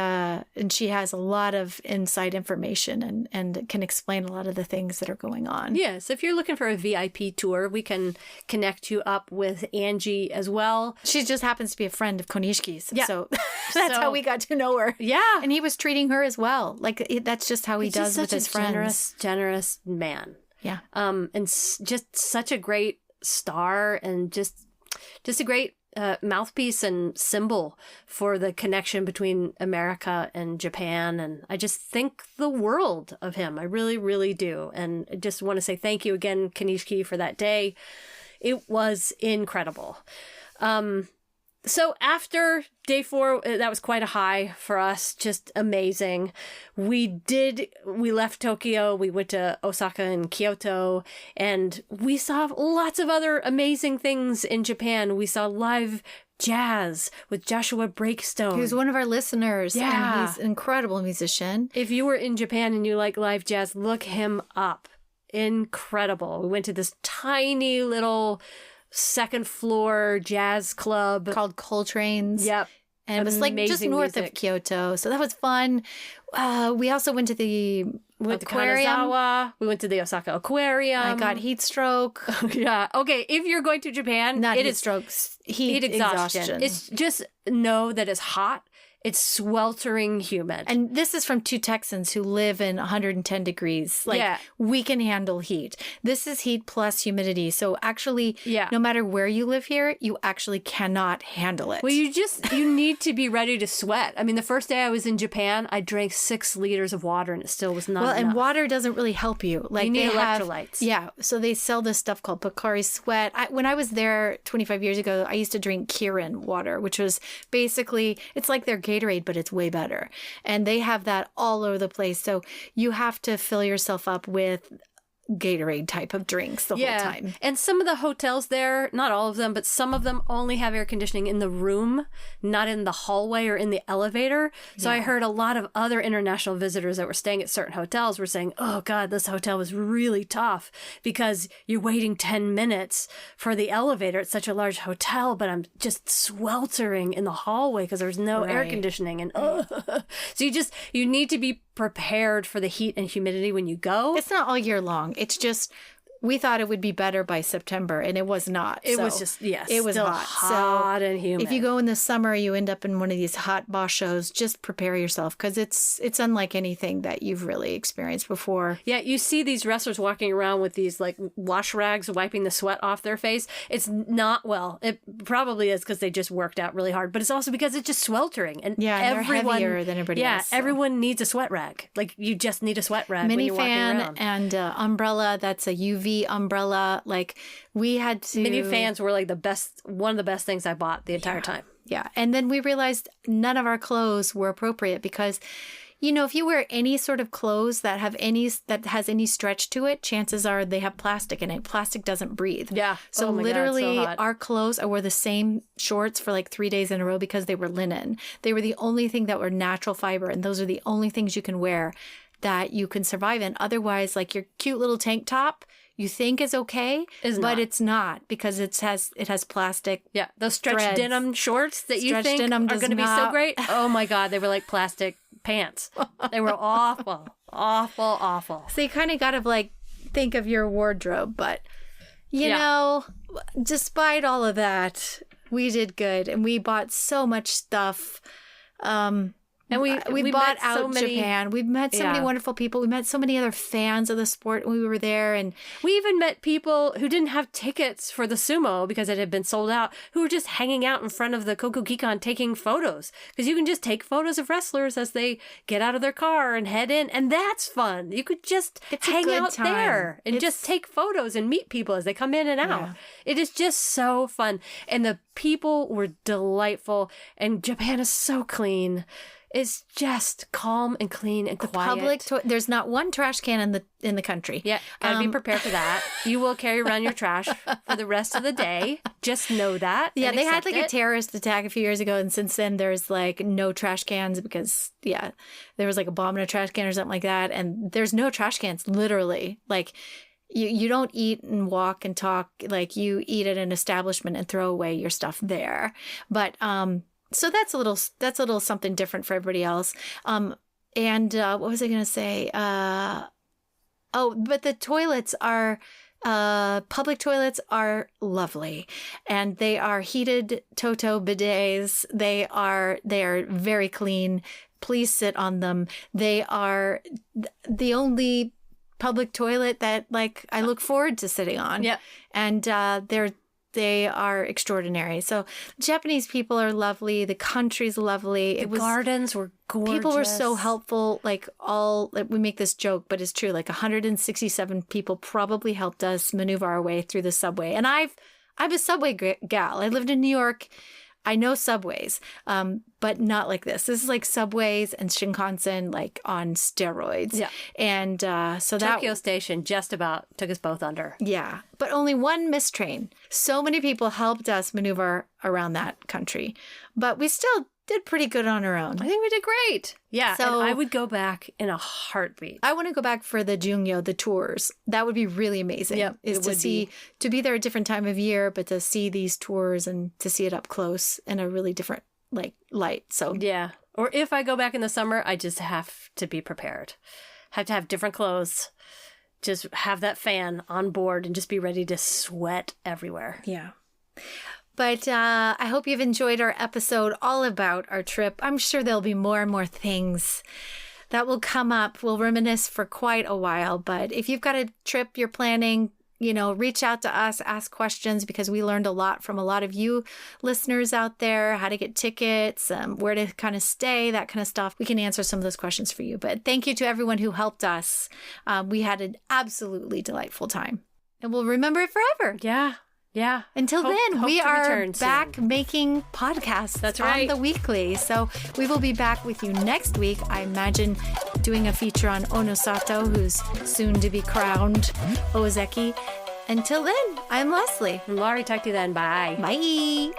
Speaker 1: she has a lot of inside information and can explain a lot of the things that are going on.
Speaker 2: Yes. If you're looking for a VIP tour, we can connect you up with Angie as well.
Speaker 1: She just happens to be a friend of Konishki's. Yeah. So that's how we got to know her.
Speaker 2: Yeah.
Speaker 1: And he was treating her as well. Like, that's just how he does with his friends.
Speaker 2: Generous man.
Speaker 1: Yeah.
Speaker 2: And just such a great star, and just a great mouthpiece and symbol for the connection between America and Japan. And I just think the world of him. I really, really do. And I just want to say thank you again, Kanishiki, for that day. It was incredible. So after day 4, that was quite a high for us. Just amazing. We left Tokyo. We went to Osaka and Kyoto, and we saw lots of other amazing things in Japan. We saw live jazz with Joshua Breakstone.
Speaker 1: He was one of our listeners.
Speaker 2: Yeah.
Speaker 1: And he's an incredible musician.
Speaker 2: If you were in Japan and you like live jazz, look him up. Incredible. We went to this tiny little second floor jazz club
Speaker 1: Called Coltrane's.
Speaker 2: Yep.
Speaker 1: And it was like just
Speaker 2: Amazing
Speaker 1: north
Speaker 2: music.
Speaker 1: of Kyoto. So that was fun. We also went to the
Speaker 2: We went
Speaker 1: aquarium.
Speaker 2: to Kanazawa. We went to the Osaka Aquarium.
Speaker 1: I got heat stroke.
Speaker 2: Yeah. Okay. If you're going to Japan,
Speaker 1: Not
Speaker 2: it
Speaker 1: heat
Speaker 2: is
Speaker 1: strokes.
Speaker 2: heat exhaustion. It's just know that it's hot. It's sweltering humid.
Speaker 1: And this is from 2 Texans who live in 110 degrees. Like,
Speaker 2: Yeah.
Speaker 1: we can handle heat. This is heat plus humidity. So actually,
Speaker 2: Yeah.
Speaker 1: no matter where you live here, you actually cannot handle it.
Speaker 2: Well, you need to be ready to sweat. I mean, the first day I was in Japan, I drank 6 liters of water and it still was not
Speaker 1: Well,
Speaker 2: enough.
Speaker 1: and water doesn't really help you. Like,
Speaker 2: You need
Speaker 1: they have-
Speaker 2: electrolytes.
Speaker 1: Yeah. So they sell this stuff called Pocari Sweat. When I was there 25 years ago, I used to drink Kirin water, which was basically, it's like their Gatorade, but it's way better. And they have that all over the place. So you have to fill yourself up with Gatorade type of drinks the whole time.
Speaker 2: And some of the hotels there, not all of them, but some of them only have air conditioning in the room, not in the hallway or in the elevator. So I heard a lot of other international visitors that were staying at certain hotels were saying, oh God, this hotel was really tough because you're waiting 10 minutes for the elevator. It's such a large hotel, but I'm just sweltering in the hallway because there's no air
Speaker 1: Right.
Speaker 2: conditioning. And so you need to be prepared for the heat and humidity when you go.
Speaker 1: It's not all year long. It's just, we thought it would be better by September, and it was not.
Speaker 2: It was
Speaker 1: So
Speaker 2: just, yes,
Speaker 1: it was
Speaker 2: still
Speaker 1: hot.
Speaker 2: and humid.
Speaker 1: If you go in the summer, you end up in one of these hot boss shows. Just prepare yourself because it's unlike anything that you've really experienced before.
Speaker 2: Yeah, you see these wrestlers walking around with these like wash rags wiping the sweat off their face. It's not, well, it probably is because they just worked out really hard, but it's also because it's just sweltering. And
Speaker 1: Yeah, and they're
Speaker 2: everyone,
Speaker 1: heavier than everybody
Speaker 2: yeah,
Speaker 1: else, so.
Speaker 2: everyone needs a sweat rag. Like you just need a sweat rag when you're walking
Speaker 1: Minifan
Speaker 2: around.
Speaker 1: and umbrella. That's a UV umbrella. Like we had to.
Speaker 2: Minifans were like one of the best things I bought the entire time.
Speaker 1: Yeah. And then we realized none of our clothes were appropriate because, you know, if you wear any sort of clothes that has any stretch to it, chances are they have plastic in it. Plastic doesn't breathe.
Speaker 2: Yeah.
Speaker 1: So
Speaker 2: Oh my God,
Speaker 1: literally
Speaker 2: so hot.
Speaker 1: our clothes, I wore the same shorts for like 3 days in a row because they were linen. They were the only thing that were natural fiber. And those are the only things you can wear that you can survive in. Otherwise, like your cute little tank top, you think is okay,
Speaker 2: Is
Speaker 1: but
Speaker 2: not.
Speaker 1: it's not because it has plastic.
Speaker 2: Yeah, those stretch
Speaker 1: Threads.
Speaker 2: denim shorts that you
Speaker 1: Stretch
Speaker 2: think
Speaker 1: denim
Speaker 2: are
Speaker 1: does
Speaker 2: going to be so
Speaker 1: not-
Speaker 2: great. Oh my God, they were like plastic pants. They were awful, awful, awful.
Speaker 1: So you kind of got to like think of your wardrobe, but you
Speaker 2: Yeah.
Speaker 1: know, despite all of that, we did good and we bought so much stuff.
Speaker 2: And we
Speaker 1: bought
Speaker 2: met
Speaker 1: out
Speaker 2: so many,
Speaker 1: Japan. We met so many
Speaker 2: Yeah.
Speaker 1: wonderful people. We met so many other fans of the sport when we were there, and
Speaker 2: We even met people who didn't have tickets for the sumo because it had been sold out, who were just hanging out in front of the Kokugikan taking photos. Because you can just take photos of wrestlers as they get out of their car and head in. And that's fun. You could just
Speaker 1: It's a
Speaker 2: hang
Speaker 1: good
Speaker 2: out
Speaker 1: time.
Speaker 2: there and
Speaker 1: It's-
Speaker 2: just take photos and meet people as they come in and out.
Speaker 1: Yeah.
Speaker 2: It is just so fun. And the people were delightful. And Japan is so clean. It's just calm and clean and quiet.
Speaker 1: there's not one trash can in the country.
Speaker 2: Yeah, gotta be prepared for that. You will carry around your trash for the rest of the day. Just know that.
Speaker 1: Yeah,
Speaker 2: and
Speaker 1: they had
Speaker 2: accept
Speaker 1: like a
Speaker 2: it.
Speaker 1: terrorist attack a few years ago, and since then there's like no trash cans because there was like a bomb in a trash can or something like that, and there's no trash cans literally. Like you don't eat and walk and talk like you eat at an establishment and throw away your stuff there. But so that's a little something different for everybody else. And what was I going to say? But the toilets are. Public toilets are lovely, and they are heated Toto bidets. They are very clean. Please sit on them. They are the only public toilet that like I look forward to sitting on.
Speaker 2: Yeah.
Speaker 1: And they're they are extraordinary. So Japanese people are lovely. The country's lovely.
Speaker 2: The gardens were gorgeous.
Speaker 1: People were so helpful. We make this joke, but it's true. 167 people probably helped us maneuver our way through the subway. And I'm a subway gal. I lived in New York. I know subways, but not like this. This is like subways and Shinkansen, on steroids.
Speaker 2: Yeah.
Speaker 1: And so that
Speaker 2: Tokyo Station just about took us both under.
Speaker 1: Yeah, but only one missed train. So many people helped us maneuver around that country, but we still did pretty good on our own.
Speaker 2: I think we did great. Yeah,
Speaker 1: So
Speaker 2: and I would go back in a heartbeat.
Speaker 1: I want to go back for the Jungyo, the tours. That would be really amazing.
Speaker 2: Yep,
Speaker 1: is
Speaker 2: it
Speaker 1: to
Speaker 2: would
Speaker 1: see to be there a different time of year, but to see these tours and to see it up close in a really different light. So
Speaker 2: Yeah. Or if I go back in the summer, I just have to be prepared. Have to have different clothes. Just have that fan on board and just be ready to sweat everywhere.
Speaker 1: yeah. But I hope you've enjoyed our episode all about our trip. I'm sure there'll be more and more things that will come up. We'll reminisce for quite a while. But if you've got a trip you're planning, reach out to us, ask questions, because we learned a lot from a lot of you listeners out there, how to get tickets, where to kind of stay, that kind of stuff. We can answer some of those questions for you. But thank you to everyone who helped us. We had an absolutely delightful time. And we'll remember it forever.
Speaker 2: Yeah. Yeah.
Speaker 1: Until then, we are
Speaker 2: return
Speaker 1: back
Speaker 2: soon.
Speaker 1: making podcasts.
Speaker 2: That's right.
Speaker 1: On the weekly. So we will be back with you next week. I imagine doing a feature on Onosato, who's soon to be crowned Ozeki. Until then, I'm Leslie.
Speaker 2: Laurie, talk to you then. Bye.
Speaker 1: Bye.